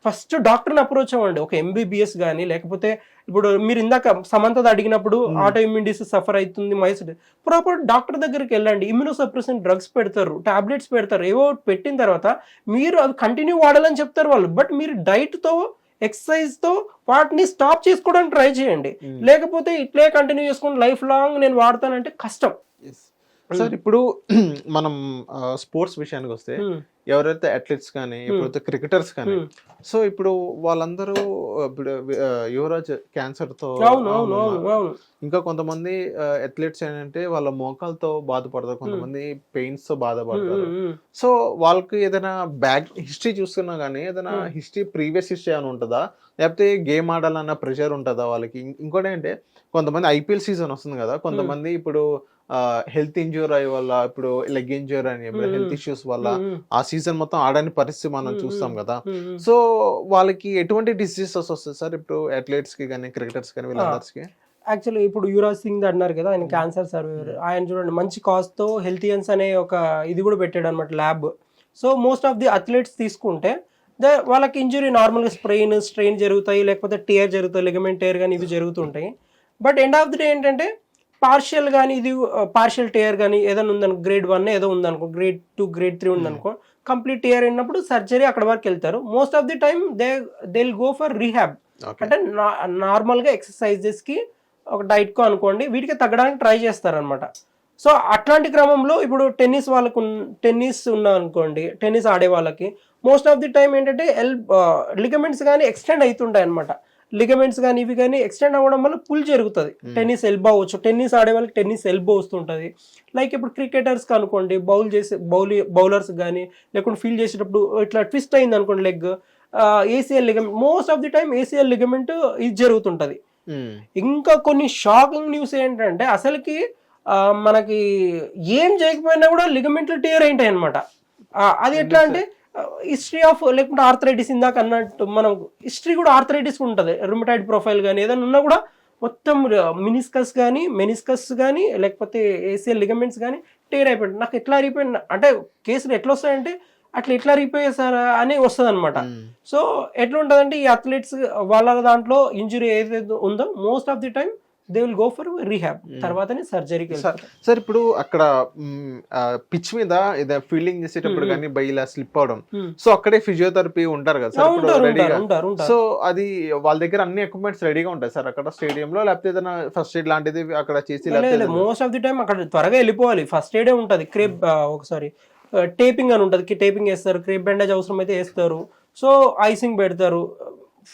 ఫస్ట్ డాక్టర్ని అప్రోచ్ అవ్వండి, ఒక MBBS కానీ, లేకపోతే ఇప్పుడు మీరు ఇందాక సమంతది అడిగినప్పుడు ఆటో ఇమ్యూన్ డిసీజ్ సఫర్ అవుతుంది మైసూర్, ప్రాపర్ డాక్టర్ దగ్గరికి వెళ్ళండి. ఇమ్యూనోసప్రెసెంట్ డ్రగ్స్ పెడతారు, టాబ్లెట్స్ పెడతారు, ఏవో పెట్టిన తర్వాత మీరు అవి కంటిన్యూ వాడాలని చెప్తారు వాళ్ళు. బట్ మీరు డైట్తో, ఎక్సర్సైజ్తో వాటిని స్టాప్ చేసుకోవడానికి ట్రై చేయండి. లేకపోతే ఇట్లే కంటిన్యూ చేసుకుని లైఫ్ లాంగ్ నేను వాడతానంటే కష్టం.
సార్ ఇప్పుడు మనం స్పోర్ట్స్ విషయానికి వస్తే, ఎవరైతే అథ్లెట్స్ కానీ, ఎప్పుడైతే క్రికెటర్స్ కానీ, సో ఇప్పుడు వాళ్ళందరూ ఇప్పుడు యువరాజ్ క్యాన్సర్ తో, ఇంకా కొంతమంది అథ్లెట్స్ ఏంటంటే వాళ్ళ మోకాలతో బాధపడతారు, కొంతమంది పెయిన్స్ తో బాధపడతారు. సో వాళ్ళకి ఏదైనా బ్యాక్ హిస్టరీ చూస్తున్నా కానీ, ఏదైనా ప్రీవియస్ హిస్టరీ అని ఉంటుందా, లేకపోతే గేమ్ ఆడాలన్న ప్రెషర్ ఉంటుందా వాళ్ళకి? ఇంకోటి ఏంటంటే కొంతమంది IPL సీజన్ వస్తుంది కదా, కొంతమంది ఇప్పుడు హెల్త్ ఇంజ్యూర్ అయ్యే వల్ల, ఇప్పుడు లెగ్ ఇంజ్యూర్ అని హెల్త్ ఇష్యూస్ వల్ల ఆ సీజన్ మొత్తం ఆడని పరిస్థితి మనం చూస్తాం కదా. సో వాళ్ళకి ఎటువంటి డిసీజెస్ వస్తాయి సార్ ఇప్పుడు అథ్లెట్స్ కి కానీ, క్రికెటర్స్ కానీ, వీళ్ళందరికీ?
యాక్చువల్లీ ఇప్పుడు యువరాజ్ సింగ్ అన్నారు కదా, ఆయన క్యాన్సర్ సర్వైవర్. ఆయన చూడండి మంచి కాస్ట్ తో హెల్తియన్స్ అనే ఒక ఇది కూడా పెట్టాడు అనమాట, lab. So most of the athletes తీసుకుంటే వాళ్ళకి ఇంజురీ నార్మల్గా స్ట్రెయిన్ జరుగుతాయి, లేకపోతే టియర్ జరుగుతాయి, లిగమెంట్ టేర్ కానీ ఇవి జరుగుతుంటాయి. But end of the day ఏంటంటే పార్షియల్ కానీ, ఇది పార్షియల్ టేర్ కానీ ఏదైనా ఉందనుకో, grade 1 ఏదో ఉందనుకో, grade 2 grade 3 ఉందనుకో, కంప్లీట్ టేర్ అయినప్పుడు సర్జరీ అక్కడ వరకు వెళ్తారు. Most of the time they will go for rehab. అంటే నార్మల్గా ఎక్సర్సైజెస్కి, ఒక డైట్కో అనుకోండి, వీటికి తగ్గడానికి ట్రై చేస్తారనమాట. సో అట్లాంటి క్రమంలో ఇప్పుడు టెన్నిస్ ఉన్నా అనుకోండి, టెన్నిస్ ఆడే వాళ్ళకి మోస్ట్ ఆఫ్ ది టైం ఏంటంటే లిగమెంట్స్ కానీ ఎక్స్టెండ్ అవుతుంటాయి అనమాట. లిగమెంట్స్ కానీ ఇవి కానీ ఎక్స్టెండ్ అవ్వడం వల్ల పుల్ జరుగుతుంది. టెన్నిస్ ఎల్బో అవ్వచ్చు, టెన్నిస్ ఆడే వాళ్ళకి టెన్నిస్ ఎల్బో వస్తుంటుంది. లైక్ ఇప్పుడు క్రికెటర్స్కి అనుకోండి, బౌలర్స్ కానీ, లేకుంటే ఫీల్డ్ చేసేటప్పుడు ఇట్లా ట్విస్ట్ అయింది అనుకోండి leg, ACL ligament, most of the time ACL ligament ఇది జరుగుతుంటుంది. ఇంకా కొన్ని షాకింగ్ న్యూస్ ఏంటంటే అసలుకి మనకి ఏం చేయకపోయినా కూడా లిగమెంట్లు టేర్ అయింటాయి అనమాట. అది ఎట్లా అంటే హిస్టరీ ఆఫ్, లేకుంటే ఆర్థరైటిస్, ఇందాక అన్నట్టు మనం హిస్టరీ కూడా ఆర్థరైటిస్ ఉంటుంది, రుమటాయిడ్ ప్రొఫైల్ కానీ ఏదైనా ఉన్నా కూడా మొత్తం మెనిస్కస్ కానీ లేకపోతే ACL లిగమెంట్స్ కానీ టేర్ అయిపోయింది. నాకు ఎట్లా అరిగిపోయింది అంటే కేసులు ఎట్లా వస్తాయంటే అట్లా ఎట్లా అరిగిపోయాయి సార్ అని వస్తుంది అనమాట. సో ఎట్లా ఉంటుందంటే ఈ అథ్లెట్స్ వాళ్ళ దాంట్లో ఇంజురీ ఏదైతే ఉందో most of the time they will go for rehab, తర్వాతనే సర్జరీకి వెళ్తారు.
సార్ ఇప్పుడు అక్కడ పిచ్ మీద ఫీల్డింగ్ చేసేటప్పుడు కానీ ఇలా స్లిప్ అవడం, సో అక్కడే ఫిజియోథెరపీ ఉంటారు కదా సార్. సో అది వాళ్ళ దగ్గర అన్ని ఎక్విప్మెంట్స్ రెడీగా ఉంటాయి సార్ అక్కడ స్టేడియంలో, లేకపోతే ఏదైనా ఫస్ట్ ఎయిడ్ లాంటిది అక్కడ చేసి?
మోస్ట్ ఆఫ్ ది టైం అక్కడ త్వరగా వెళ్ళిపోవాలి. ఫస్ట్ ఎయిడే ఉంటుంది, క్రేప్ ఒకసారి టేపింగ్ అని ఉంటుంది, టేపింగ్ వేస్తారు, క్రేప్ బ్యాండేజ్ అవసరం అయితే వేస్తారు, సో ఐసింగ్ పెడతారు.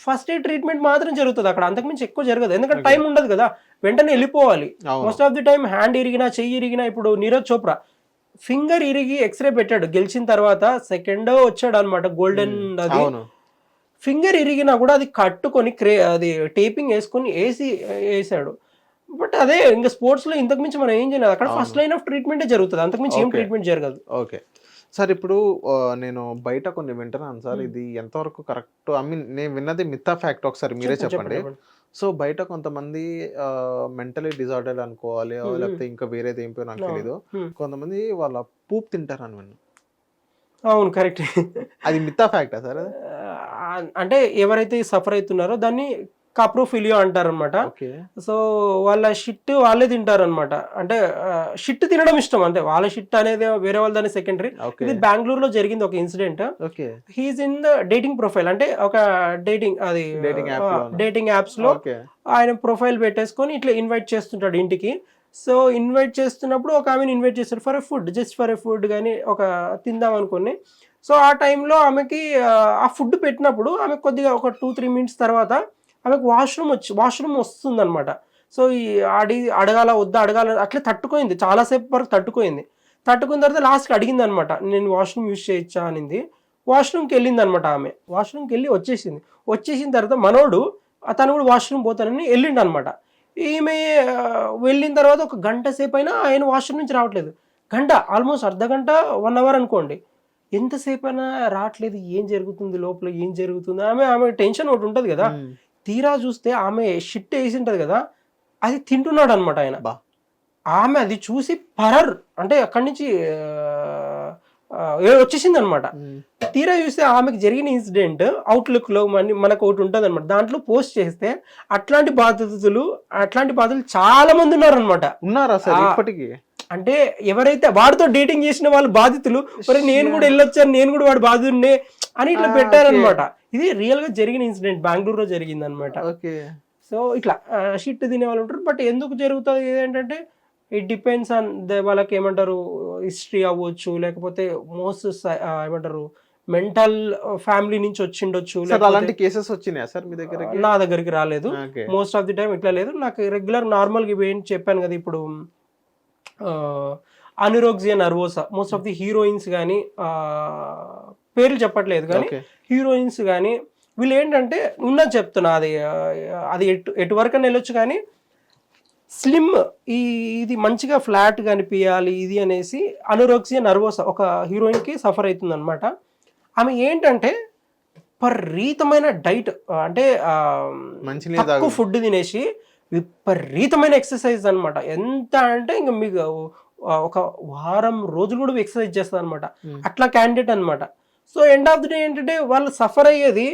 ఫస్ట్ ఎయిడ్ ట్రీట్మెంట్ మాత్రం జరుగుతుంది అక్కడ, అంతకుమించి ఎక్కువ జరగదు, ఎందుకంటే టైం ఉండదు కదా, వెంటనే వెళ్ళిపోవాలి. Most of the time hand ఇరిగినా, చెయ్యి ఇరిగినా, ఇప్పుడు నీరజ్ చోప్రా ఫింగర్ ఇరిగి ఎక్స్రే పెట్టాడు గెలిచిన తర్వాత, సెకండ్ వచ్చాడు అనమాట గోల్డెన్, అది ఫింగర్ ఇరిగినా కూడా అది కట్టుకొని అది టేపింగ్ వేసుకొని వేసాడు. బట్ అదే ఇంకా స్పోర్ట్స్ లో ఇంతకు మించి మనం ఏం చేయలేదు, అక్కడ ఫస్ట్ లైన్ ఆఫ్ ట్రీట్మెంటే జరుగుతుంది, అంతకుమించి ఏం ట్రీట్మెంట్ జరగదు.
ఓకే సార్, ఇప్పుడు నేను బయట కొన్ని వింటున్నాను సార్, ఇది ఎంతవరకు కరెక్ట్, ఐ మీన్ నేను విన్నది మిథ్యా ఫ్యాక్ట్, ఒకసారి మీరే చెప్పండి. సో బయట కొంతమంది మెంటలీ డిజార్డర్డ్ అనుకోవాలి, లేకపోతే ఇంకా వేరేది ఏం పేరు నాకు తెలీదు, కొంతమంది వాళ్ళ పూప్ తింటారని విన్నాను.
అవును, కరెక్ట్.
అది మిథ్యా ఫ్యాక్టా సార్?
అంటే ఎవరైతే సఫర్ అవుతున్నారో దాన్ని కాప్రోఫిలియో అంటారు అనమాట. సో వాళ్ళ షిట్ వాళ్ళే తింటారు అనమాట, అంటే షిట్ తినడం ఇష్టం, అంటే వాళ్ళ షిట్ అనేది వేరే వాళ్ళ దాని సెకండరీ. ఇది బెంగళూరులో జరిగింది ఒక incident. He is in the dating profile, అంటే ఒక డేటింగ్ యాప్స్ లో ఆయన ప్రొఫైల్ పెట్టేసుకొని ఇట్లా ఇన్వైట్ చేస్తుంటాడు ఇంటికి. సో ఇన్వైట్ చేస్తున్నప్పుడు ఒక ఆమెను ఇన్వైట్ చేస్తాడు for a food, just for a food, కానీ ఒక తిందాం అనుకుని. సో ఆ టైంలో ఆమెకి ఆ ఫుడ్ పెట్టినప్పుడు ఆమె కొద్దిగా ఒక 2-3 మినిట్స్ తర్వాత ఆమెకు వాష్రూమ్ వస్తుంది అనమాట. సో ఈ అడగాల వద్దా అడగాల అట్లే తట్టుకోయింది, చాలాసేపు వరకు తట్టుకున్న తర్వాత లాస్ట్కి అడిగింది అనమాట, నేను వాష్రూమ్ యూజ్ చేయొచ్చా అనింది. వాష్రూమ్కి వెళ్ళింది అనమాట ఆమె. వాష్రూమ్కి వెళ్ళి వచ్చేసిన తర్వాత మనోడు తను కూడా వాష్రూమ్ పోతానని వెళ్ళిండు అనమాట. ఈమె వెళ్ళిన తర్వాత ఒక గంట సేపు అయినా ఆయన వాష్రూమ్ నుంచి రావట్లేదు. గంట, ఆల్మోస్ట్ అర్ధ గంట 1 అవర్ అనుకోండి. ఎంతసేపు అయినా రావట్లేదు, ఏం జరుగుతుంది లోపల, ఏం జరుగుతుంది, ఆమె టెన్షన్ ఒకటి ఉంటుంది కదా. తీరా చూస్తే ఆమె షిట్ వేసి ఉంటుంది కదా, అది తింటున్నాడు అనమాట ఆయన. ఆమె అది చూసి అంటే అక్కడి నుంచి వచ్చేసింది అనమాట. తీరా చూస్తే ఆమెకు జరిగిన ఇన్సిడెంట్ అవుట్లుక్ లో మనకు ఒకటి ఉంటుంది అనమాట, దాంట్లో పోస్ట్ చేస్తే అట్లాంటి బాధితులు చాలా మంది ఉన్నారనమాట.
ఇప్పటికీ
అంటే ఎవరైతే వాడితో డేటింగ్ చేసిన వాళ్ళు బాధితులు, మరి నేను కూడా వెళ్ళొచ్చాను, నేను కూడా వాడు బాధితుడినే అని ఇట్లా పెట్టారనమాట. ఇది రియల్ గా జరిగిన ఇన్సిడెంట్, బెంగళూరులో జరిగింది అనమాట. సో ఇట్లా షిట్ తినే వాళ్ళు ఉంటారు. బట్ ఎందుకు జరుగుతుంది ఏంటంటే ఇట్ డిపెండ్స్ ఆన్ వాళ్ళకి ఏమంటారు హిస్టరీ అవ్వచ్చు, లేకపోతే మోస్ట్ ఏమంటారు మెంటల్ ఫ్యామిలీ నుంచి వచ్చిండొచ్చు.
అలాంటి కేసెస్ వచ్చినాయా సార్ మీ దగ్గర?
నా దగ్గరికి రాలేదు, మోస్ట్ ఆఫ్ ది టైం ఇట్లా లేదు. నాకు రెగ్యులర్ నార్మల్గా ఇవి ఏంటి చెప్పాను కదా, ఇప్పుడు anorexia nervosa, most of the heroines కానీ, పేర్లు చెప్పట్లేదు కానీ హీరోయిన్స్ కానీ వీళ్ళు ఏంటంటే ఉన్నది చెప్తున్నా, అది ఎటు వరకు వెళ్ళొచ్చు కానీ స్లిమ్ ఇది మంచిగా ఫ్లాట్ కనిపించాలి ఇది అనేసి అనిరోగ్జియా నర్వోసా ఒక హీరోయిన్కి సఫర్ అవుతుంది అనమాట. ఆమె ఏంటంటే విపరీతమైన డైట్, అంటే తక్కువ ఫుడ్ తినేసి విపరీతమైన ఎక్సర్సైజ్ అనమాట. ఎంత అంటే ఇంకా మీకు ఒక వారం రోజులు కూడా ఎక్సర్సైజ్ చేస్తారు అనమాట, అట్లా క్యాండిడేట్ అనమాట. So end of the day ఏంటంటే వాళ్ళు సఫర్ అయ్యేది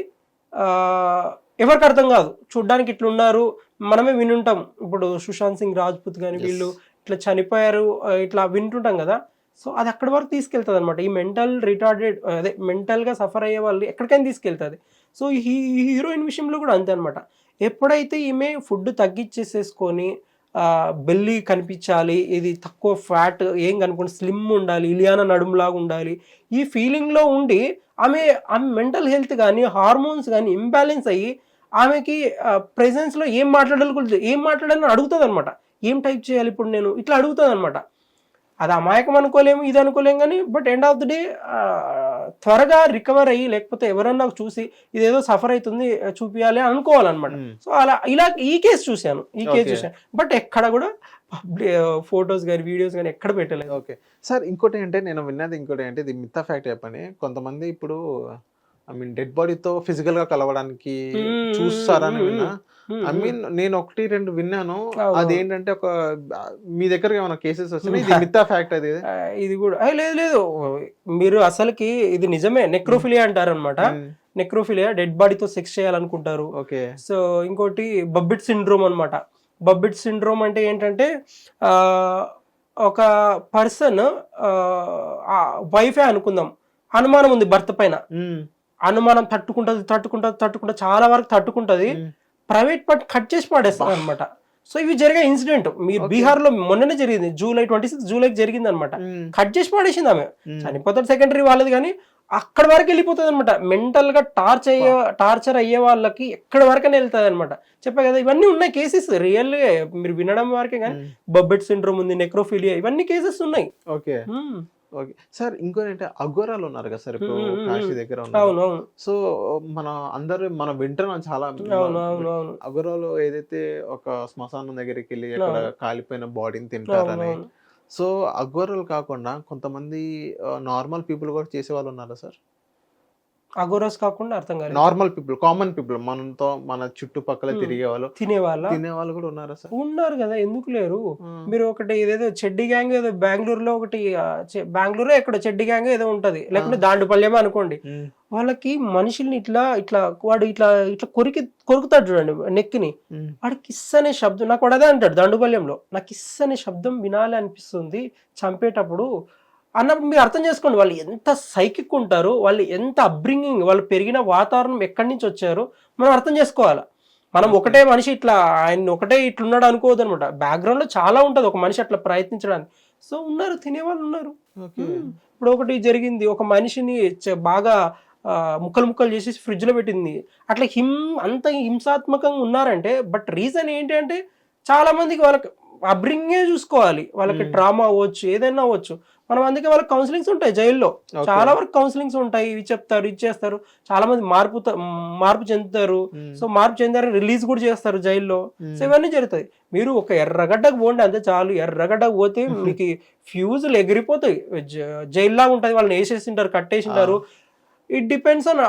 ఎవరికి అర్థం కాదు. చూడ్డానికి ఇట్లా ఉన్నారు, మనమే వినుంటాం, ఇప్పుడు సుశాంత్ సింగ్ రాజ్పుత్ కానీ వీళ్ళు ఇట్లా చనిపోయారు ఇట్లా వింటుంటాం కదా. సో అది అక్కడి వరకు తీసుకెళ్తుంది అనమాట. ఈ మెంటల్గా సఫర్ అయ్యే వాళ్ళు ఎక్కడికైనా తీసుకెళ్తుంది. సో ఈ హీరోయిన్ విషయంలో కూడా అంతే అనమాట. ఎప్పుడైతే ఈమె ఫుడ్ తగ్గించేసేసుకొని బెల్లి కనిపించాలి, ఇది తక్కువ ఫ్యాట్ ఏం కనుక్కోండి, స్లిమ్ ఉండాలి, ఇలియానా నడుములాగా ఉండాలి, ఈ ఫీలింగ్లో ఉండి ఆమె మెంటల్ హెల్త్ కానీ హార్మోన్స్ కానీ ఇంబ్యాలెన్స్ అయ్యి ఆమెకి ప్రెజెన్స్లో ఏం మాట్లాడాలని అడుగుతుంది అనమాట. ఏం టైప్ చేయాలి ఇప్పుడు నేను, ఇట్లా అడుగుతుంది అనమాట. అది అమాయకం అనుకోలేము, ఇది అనుకోలేము కానీ but end of the day త్వరగా రికవర్ అయ్యి, లేకపోతే ఎవరన్నా చూసి ఇదేదో సఫర్ అవుతుంది చూపించాలి అనుకోవాలన్నమాట. సో ఇలా ఈ కేసు చూశాను. బట్ ఎక్కడ కూడా ఫొటోస్ కానీ వీడియోస్ కానీ ఎక్కడ పెట్టలేదు.
ఓకే సార్, ఇంకోటి అంటే నేను విన్నది ఇది మిథ్యా ఫ్యాక్ట్ చెప్పని, కొంతమంది ఇప్పుడు డెడ్ బాడీతో ఫిజికల్ గా కలవడానికి చూస్తారని విన్నా. నేను 1-2 విన్నాను. అదేంటంటే ఒక మీ దగ్గర ఏమైనా కేసెస్ వస్తున్నాయి, ఇది మిథ్యా ఫ్యాక్ట్? అది
ఇది కూడా లేదు, మీరు అసలుకి ఇది నిజమే. నెక్రోఫిలియా అంటారు అనమాట. నెక్రోఫిలియా డెడ్ బాడీతో సెక్స్ చేయాలనుకుంటారు. సో ఇంకోటి బబ్బిట్ సిండ్రోమ్ అనమాట. బబ్బిట్ సిండ్రోమ్ అంటే ఏంటంటే ఒక పర్సన్ వైఫే అనుకుందాం, అనుమానం ఉంది భర్త పైన, అనుమానం తట్టుకుంటది చాలా వరకు తట్టుకుంటది, ప్రైవేట్ పార్ట్ కట్ చేసి పాడేస్తారు అనమాట. సో ఇవి జరిగే ఇన్సిడెంట్ మీరు బీహార్ లో మొన్ననే జరిగింది, July 26 జరిగింది అనమాట. కట్ చేసి ఆమె చనిపోతాడు, సెకండరీ వాళ్ళది కానీ అక్కడ వరకు వెళ్ళిపోతుంది అనమాట. మెంటల్ గా టార్చర్ అయ్యే వాళ్ళకి ఎక్కడి వరకనే వెళ్తుంది అనమాట. చెప్పా కదా, ఇవన్నీ ఉన్నాయి కేసెస్, రియల్ మీరు వినడం వరకే కానీ బబ్బెట్ సిండ్రోమ్ ఉంది, నెక్రోఫిలియా, ఇవన్నీ కేసెస్ ఉన్నాయి.
ఓకే ఓకే సార్, ఇంకోటి అఘోరాలు ఉన్నారు కదా సార్, ఇప్పుడు కాశీ దగ్గర ఉన్నారు. సో మనం వింటున్నాం చాలా, అఘోరాలు ఏదైతే ఒక శ్మశానం దగ్గరికి వెళ్ళి అక్కడ కాలిపోయిన బాడీని తింటారని. సో అఘోరాలు కాకుండా కొంతమంది నార్మల్ పీపుల్ కూడా చేసే వాళ్ళు ఉన్నారా సార్?
అఘోరాస్ కాకుండా అర్థం కాదు,
నార్మల్ పీపుల్, కామన్ పీపుల్, మనతో మన చుట్టుపక్కల తిరిగే వాళ్ళు, తినేవాళ్ళు కూడా ఉన్నారా సార్?
ఉన్నారు కదా, ఎందుకు లేరు? మీరు ఒకటి ఇదేదో చెడ్డి గ్యాంగ్ ఏదో బెంగళూరులో ఒకటి, బెంగళూరు ఎక్కడ చెడ్డి గ్యాంగ్ ఏదో ఉంటది, లేకపోతే దాండుపల్యమే అనుకోండి, వాళ్ళకి మనుషుల్ని ఇట్లా వాడు ఇట్లా కొరుకుతాడు చూడండి నెక్కిని, వాడు కిస్ అనే శబ్దం, నాకు వాడు అదే అంటాడు దాండుపల్యంలో, నాకు కిస్ అనే శబ్దం వినాలి అనిపిస్తుంది చంపేటప్పుడు అన్నప్పుడు మీరు అర్థం చేసుకోండి వాళ్ళు ఎంత సైకిక్ ఉంటారు, వాళ్ళు ఎంత అప్బ్రింగింగ్, వాళ్ళు పెరిగిన వాతావరణం ఎక్కడి నుంచి వచ్చారు మనం అర్థం చేసుకోవాలి. మనం ఒకటే మనిషి ఇట్లా ఆయన ఒకటే ఇట్లున్నాడు అనుకోవద్దు అనమాట. బ్యాక్గ్రౌండ్లో చాలా ఉంటుంది ఒక మనిషి అట్లా ప్రయత్నించడానికి. సో ఉన్నారు, తినేవాళ్ళు ఉన్నారు.
ఓకే.
ఇప్పుడు ఒకటి జరిగింది, ఒక మనిషిని బాగా ముక్కలు ముక్కలు చేసి ఫ్రిడ్జ్ లో పెట్టింది. అట్లా అంత హింసాత్మకంగా ఉన్నారంటే, బట్ రీజన్ ఏంటి అంటే చాలా మందికి వాళ్ళకి అబ్రింగే చూసుకోవాలి, వాళ్ళకి ట్రామా అవ్వచ్చు, ఏదైనా అవ్వచ్చు. మనం అందుకే వాళ్ళకి కౌన్సిలింగ్స్ ఉంటాయి జైల్లో, చాలా వరకు కౌన్సిలింగ్స్ ఉంటాయి, ఇవి చెప్తారు, ఇది చేస్తారు. చాలా మంది మార్పు చెందుతారు. సో మార్పు చెందారు, రిలీజ్ కూడా చేస్తారు జైల్లో. సో ఇవన్నీ జరుగుతాయి. మీరు ఒక ఎర్రగడ్డకు పోండి అంతే చాలు, ఎర్రగడ్డకు పోతే మీకు ఫ్యూజులు ఎగిరిపోతాయి. జైల్లా ఉంటుంది, వాళ్ళని వేసేసింటారు, కట్టేసింటారు. ఇట్ డిపెండ్స్ ఆన్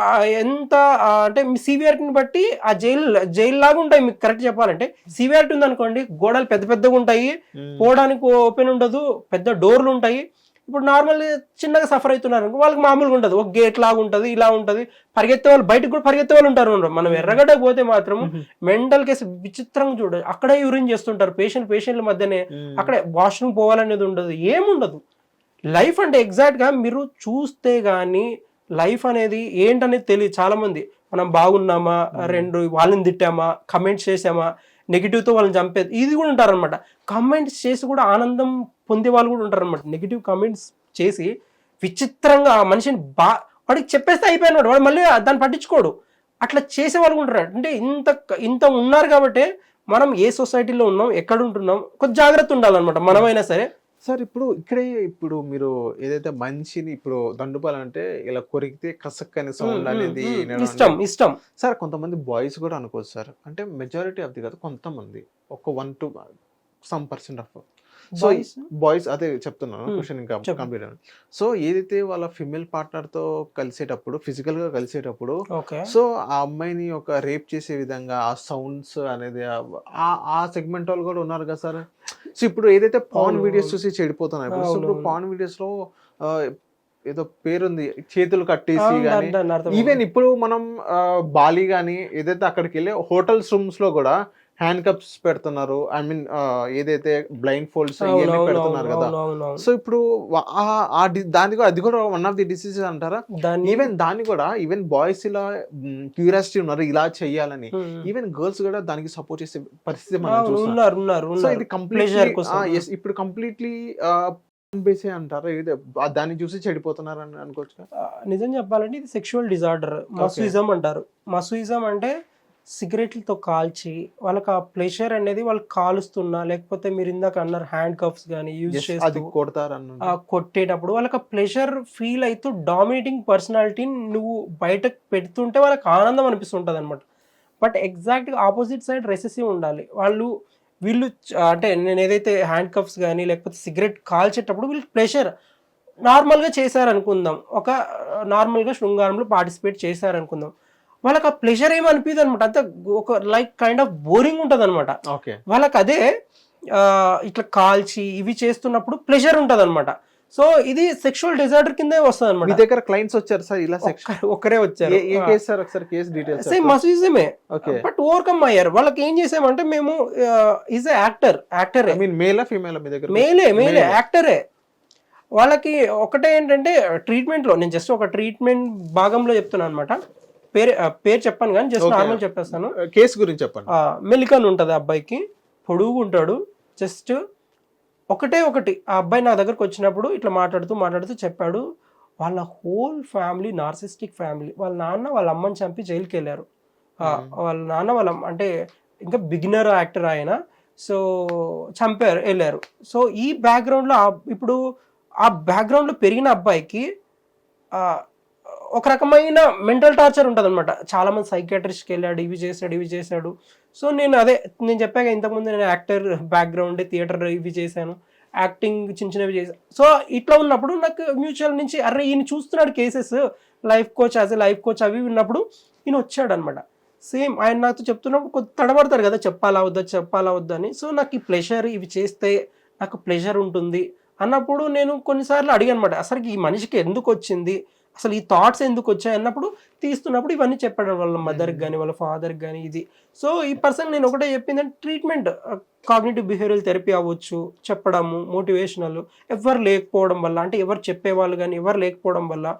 ఎంత అంటే మీ సివియారిటీని బట్టి ఆ జైలు లాగా ఉంటాయి. మీకు కరెక్ట్ చెప్పాలంటే సివియారిటీ ఉంది అనుకోండి, గోడలు పెద్ద పెద్దగా ఉంటాయి, పోవడానికి ఓపెన్ ఉండదు, పెద్ద డోర్లు ఉంటాయి. ఇప్పుడు నార్మల్ చిన్నగా సఫర్ అవుతున్నారు అనుకో, వాళ్ళకి మామూలుగా ఉంటుంది, ఒక గేట్ లాగా ఉంటుంది, ఇలా ఉంటుంది. పరిగెత్తే వాళ్ళు బయటకు కూడా పరిగెత్తే వాళ్ళు ఉంటారు. మనం ఎర్రగడ్డకు పోతే మాత్రం మెంటల్ కేసు విచిత్రంగా చూడదు. అక్కడే యూరిన్ చేస్తుంటారు పేషెంట్ల మధ్యనే, అక్కడే వాష్రూమ్ పోవాలనేది ఉండదు, ఏముండదు. లైఫ్ అంటే ఎగ్జాక్ట్ గా మీరు చూస్తే గానీ లైఫ్ అనేది ఏంటనేది తెలియదు చాలా మంది. మనం బాగున్నామా, వాళ్ళని తిట్టామా, కమెంట్స్ చేసామా, నెగిటివ్తో వాళ్ళని చంపేది, ఇది కూడా ఉంటారనమాట. కమెంట్స్ చేసి కూడా ఆనందం పొందే వాళ్ళు కూడా ఉంటారనమాట. నెగిటివ్ కమెంట్స్ చేసి విచిత్రంగా ఆ మనిషిని వాడికి చెప్పేస్తే అయిపోయినాడు, వాడు మళ్ళీ దాన్ని పట్టించుకోడు. అట్లా చేసే వాళ్ళు కూడా ఉంటారు. అంటే ఇంత ఉన్నారు కాబట్టి మనం ఏ సొసైటీలో ఉన్నాం, ఎక్కడ ఉంటున్నాం, కొంచెం జాగ్రత్త ఉండాలన్నమాట మనమైనా సరే.
సార్ ఇప్పుడు మీరు ఏదైతే మనిషిని ఇప్పుడు దండుపాలంటే ఇలా కొరికితే కసక్ అనే సౌండ్ అనేది
ఇష్టం
సార్. కొంతమంది బాయ్స్ కూడా అనుకోవచ్చు సార్, అంటే మెజారిటీ ఆఫ్ ది కదా, కొంతమంది ఒక 1 to some percent of so boys, అదే చెప్తున్నాను క్వశ్చన్ ఇంకా కంప్లీట్ అవ్వండి. సో ఏదైతే వాళ్ళ ఫిమేల్ పార్ట్నర్ తో కలిసేటప్పుడు, ఫిజికల్ గా కలిసేటప్పుడు, సో ఆ అమ్మాయిని ఒక రేప్ చేసే విధంగా ఆ సౌండ్స్ అనేది ఆ సెగ్మెంట్ వాళ్ళు కూడా ఉన్నారు కదా సార్. సో ఇప్పుడు ఏదైతే పాన్ వీడియోస్ చూసి చెడిపోతున్నారు, ఇప్పుడు పాన్ వీడియోస్ లో ఏదో పేరుంది, చేతులు కట్టేసి కానీ, ఈవెన్ ఇప్పుడు మనం బాలి కానీ ఏదైతే అక్కడికి వెళ్ళి హోటల్స్ రూమ్స్ లో కూడా హ్యాండ్ కప్స్ పెడుతున్నారు, ఐ మీన్ ఏదైతే బ్లైండ్ ఫోల్డ్స్ ఇవన్నీ పెడుతున్నారు కదా. సో ఇప్పుడు దాని కూడా, అది కూడా వన్ ఆఫ్ ది డిసీజెస్ అంటారా? ఈవెన్ దాన్ని కూడా ఈవెన్ బాయ్స్ ఇలా క్యూరియాసిటీ ఉన్నారు ఇలా చెయ్యాలని, ఈవెన్ గర్ల్స్ కూడా దానికి సపోర్ట్ చేసే పరిస్థితి మనం చూస్తున్నాం. సో ఇది కంప్లీట్లీ ఇప్పుడు కంప్లీట్లీ బేసే అంటారా, దాన్ని చూసి చెడిపోతున్నారు అని అనుకోవచ్చు?
నిజం చెప్పాలంటే ఇది సెక్షువల్ డిజార్డర్, మసూయిజం అంటారు. మసూయిజం అంటే సిగరెట్లతో కాల్చి వాళ్ళకి ఆ ప్లెషర్ అనేది వాళ్ళకి కాలుస్తున్నా, లేకపోతే మీరు ఇందాక అన్నారు హ్యాండ్ కప్స్ కానీ యూజ్ చేస్తూ కొట్టేటప్పుడు వాళ్ళకి ఆ ప్లెషర్ ఫీల్ అవుతూ డామినేటింగ్ పర్సనాలిటీని నువ్వు బయటకు పెడుతుంటే వాళ్ళకి ఆనందం అనిపిస్తుంటుంది అనమాట. బట్ ఎగ్జాక్ట్గా ఆపోజిట్ సైడ్ రెసెసివ్ ఉండాలి. వీళ్ళు అంటే నేను ఏదైతే హ్యాండ్ కప్స్ కానీ లేకపోతే సిగరెట్ కాల్చేటప్పుడు వీళ్ళు ప్లెషర్ నార్మల్గా చేశారనుకుందాం, ఒక నార్మల్గా శృంగారంలో పార్టిసిపేట్ చేశారనుకుందాం, వాళ్ళకి ఆ ప్లెజర్ ఏమి అనిపిదు అనమాట. అంత ఒక లైక్ కైండ్ ఆఫ్ బోరింగ్ ఉంటుంది అనమాట వాళ్ళకి. అదే ఇట్లా కాల్చి ఇవి చేస్తున్నప్పుడు ప్లెజర్ ఉంటుంది అనమాట. సో ఇది సెక్షువల్ డిజార్డర్ కింద వస్తుంది అనమాట.
మీ దగ్గర క్లయింట్స్ వచ్చారు సార్ ఇలా?
ఒక్కరే వచ్చారు. మసూయిజమే, బట్ ఓవర్కమ్ అయ్యారు. వాళ్ళకి ఏం చేసామంటే మేము ఈజ్ యాక్టర్ ఐ మీన్ మేలా ఫీమేల్? మీ దగ్గర మేలే యాక్టరే. వాళ్ళకి ఒకటే ఏంటంటే ట్రీట్మెంట్ లో, నేను జస్ట్ ఒక ట్రీట్మెంట్ భాగంలో చెప్తున్నాను అనమాట. పేరు చెప్పాను కానీ జస్ట్ నార్మల్ చెప్పేస్తాను.
కేసు గురించి చెప్పండి.
మెలికన్ ఉంటుంది ఆ అబ్బాయికి, పొడుగు ఉంటాడు. జస్ట్ ఒకటి ఆ అబ్బాయి నా దగ్గరకు వచ్చినప్పుడు ఇట్లా మాట్లాడుతూ చెప్పాడు, వాళ్ళ హోల్ ఫ్యామిలీ నార్సిస్టిక్ ఫ్యామిలీ. వాళ్ళ నాన్న వాళ్ళ అమ్మని చంపి జైలుకి వెళ్ళారు. వాళ్ళ నాన్న అంటే ఇంకా బిగినర్ యాక్టర్ ఆయన. సో వెళ్ళారు. సో ఈ బ్యాక్గ్రౌండ్లో ఇప్పుడు ఆ బ్యాక్గ్రౌండ్లో పెరిగిన అబ్బాయికి ఒక రకమైన మెంటల్ టార్చర్ ఉంటుంది అనమాట. చాలా మంది సైకియాట్రిస్ట్కి వెళ్ళాడు, ఇవి చేశాడు. సో నేను చెప్పాక ఇంతకుముందు నేను యాక్టర్ బ్యాక్గ్రౌండ్, థియేటర్ ఇవి చేశాను, యాక్టింగ్ చిన్నవి చేశాను. సో ఇట్లా ఉన్నప్పుడు నాకు మ్యూచువల్ నుంచి అరే ఈయన చూస్తున్నాడు కేసెస్, లైఫ్ కోచ్ అవి ఉన్నప్పుడు ఈయన వచ్చాడు అనమాట. సేమ్ ఆయన నాతో చెప్తున్నప్పుడు కొంత తడబడతారు కదా, చెప్పాలా వద్దా అని. సో నాకు ఈ ప్లెషర్, ఇవి చేస్తే నాకు ప్లెషర్ ఉంటుంది అన్నప్పుడు నేను కొన్నిసార్లు అడిగాను అనమాట, అసలు ఈ మనిషికి ఎందుకు వచ్చింది, అసలు ఈ థాట్స్ ఎందుకు వచ్చాయి అన్నప్పుడు తీస్తున్నప్పుడు ఇవన్నీ చెప్పాడు వాళ్ళ మదర్కి కానీ వాళ్ళ ఫాదర్కి కానీ ఇది. సో ఈ పర్సన్ నేను ఒకటే చెప్పిందంటే ట్రీట్మెంట్ కాగ్నిటివ్ బిహేవియరల్ థెరపీ అవ్వచ్చు, చెప్పడము, మోటివేషనల్, ఎవరు లేకపోవడం వల్ల, అంటే ఎవరు చెప్పేవాళ్ళు కానీ ఎవరు లేకపోవడం వల్ల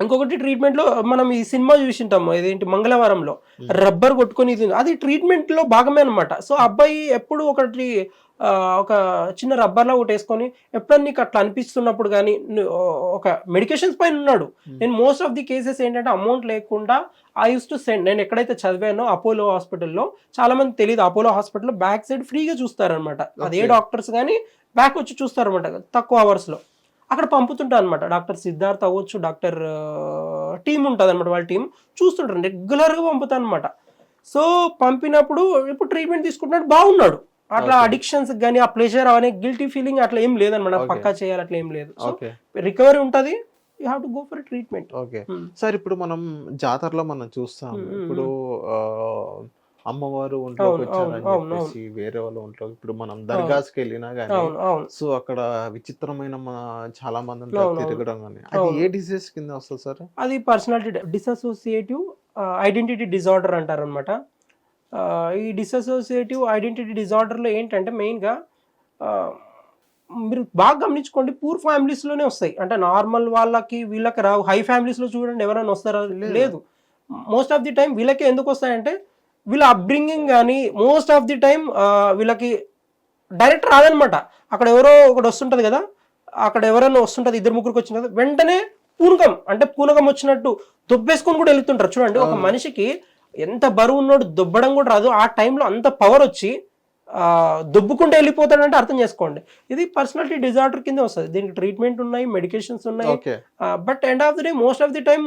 ఇంకొకటి ట్రీట్మెంట్లో మనం ఈ సినిమా చూసింటాము ఇదేంటి మంగళవారంలో రబ్బర్ కొట్టుకొని ఇది అది ట్రీట్మెంట్లో భాగమే అనమాట. సో అబ్బాయి ఎప్పుడు ఒకటి ఒక చిన్న రబ్బర్లా ఒకటి వేసుకొని ఎప్పుడన్నా నీకు అట్లా అనిపిస్తున్నప్పుడు కానీ ఒక మెడికేషన్స్ పైన ఉన్నాడు. నేను మోస్ట్ ఆఫ్ ది కేసెస్ ఏంటంటే అమౌంట్ లేకుండా ఐ యూస్ టు సెండ్, నేను ఎక్కడైతే చదివానో అపోలో హాస్పిటల్లో, చాలా మంది తెలియదు అపోలో హాస్పిటల్లో బ్యాక్ సైడ్ ఫ్రీగా చూస్తారనమాట. అదే డాక్టర్స్ కానీ బ్యాక్ వచ్చి చూస్తారనమాట తక్కువ అవర్స్లో. అక్కడ పంపుతుంటా అనమాట. డాక్టర్ సిద్ధార్థ్ అవ్వచ్చు, డాక్టర్ టీం ఉంటుంది అనమాట, వాళ్ళ టీం చూస్తుంటారు, రెగ్యులర్గా పంపుతాను అనమాట. సో పంపినప్పుడు ఇప్పుడు ట్రీట్మెంట్ తీసుకుంటున్నాడు, బాగున్నాడు. అట్లా అడిక్షన్స్ కానీ ఆ ప్లెజర్ అనే గిల్టీ ఫీలింగ్ అట్లా ఏం లేదనమాట, పక్కా చేయాలి అట్లా ఏం లేదు. సో రికవరీ ఉంటుంది, you have to go for treatment.
Okay sir, ఇప్పుడు మనం జాతరలో మనం చూస్తాం, ఇప్పుడు అమ్మవారు ఒంట్లోకి వచ్చారని చెప్పేసి వేరే వాళ్ళ ఒంట్లో, ఇప్పుడు మనం దర్గాస్కి వెళ్ళినా గానీ సో అక్కడ విచిత్రమైన చాలా మంది తిరగడం కానీ, అది ఏ డిసీజ్ కింద వస్తుంది సార్?
అది పర్సనాలిటీ డిసోసియేటివ్ ఐడెంటిటీ డిజార్డర్ అంటారు అనమాట. ఈ డిసోసియేటివ్ ఐడెంటిటీ డిజార్డర్లో ఏంటంటే మెయిన్గా మీరు బాగా గమనించుకోండి, పూర్ ఫ్యామిలీస్లోనే వస్తాయి. అంటే నార్మల్ వాళ్ళకి వీళ్ళకి రావు. హై ఫ్యామిలీస్లో చూడండి ఎవరైనా వస్తారా? లేదు. మోస్ట్ ఆఫ్ ది టైం వీళ్ళకి ఎందుకు వస్తాయంటే వీళ్ళ అప్బ్రింగింగ్ కానీ మోస్ట్ ఆఫ్ ది టైం వీళ్ళకి డైరెక్ట్ రాదనమాట. అక్కడ ఎవరో ఒకటి వస్తుంటుంది కదా, అక్కడ ఎవరైనా వస్తుంటుంది, ఇద్దరు ముగ్గురికి వచ్చిన కదా వెంటనే పూనకం వచ్చినట్టు దొబ్బేసుకొని కూడా వెళ్తుంటారు. చూడండి, ఒక మనిషికి ఎంత బరువు ఉన్నాడు దొబ్బడం కూడా రాదు, ఆ టైంలో అంత పవర్ వచ్చి దొబ్బుకుంటూ వెళ్ళిపోతాడంటే అర్థం చేసుకోండి. ఇది పర్సనాలిటీ డిజార్డర్ కింద వస్తుంది. దీనికి ట్రీట్మెంట్ ఉన్నాయి, మెడికేషన్స్ ఉన్నాయి. But end of the day most of the time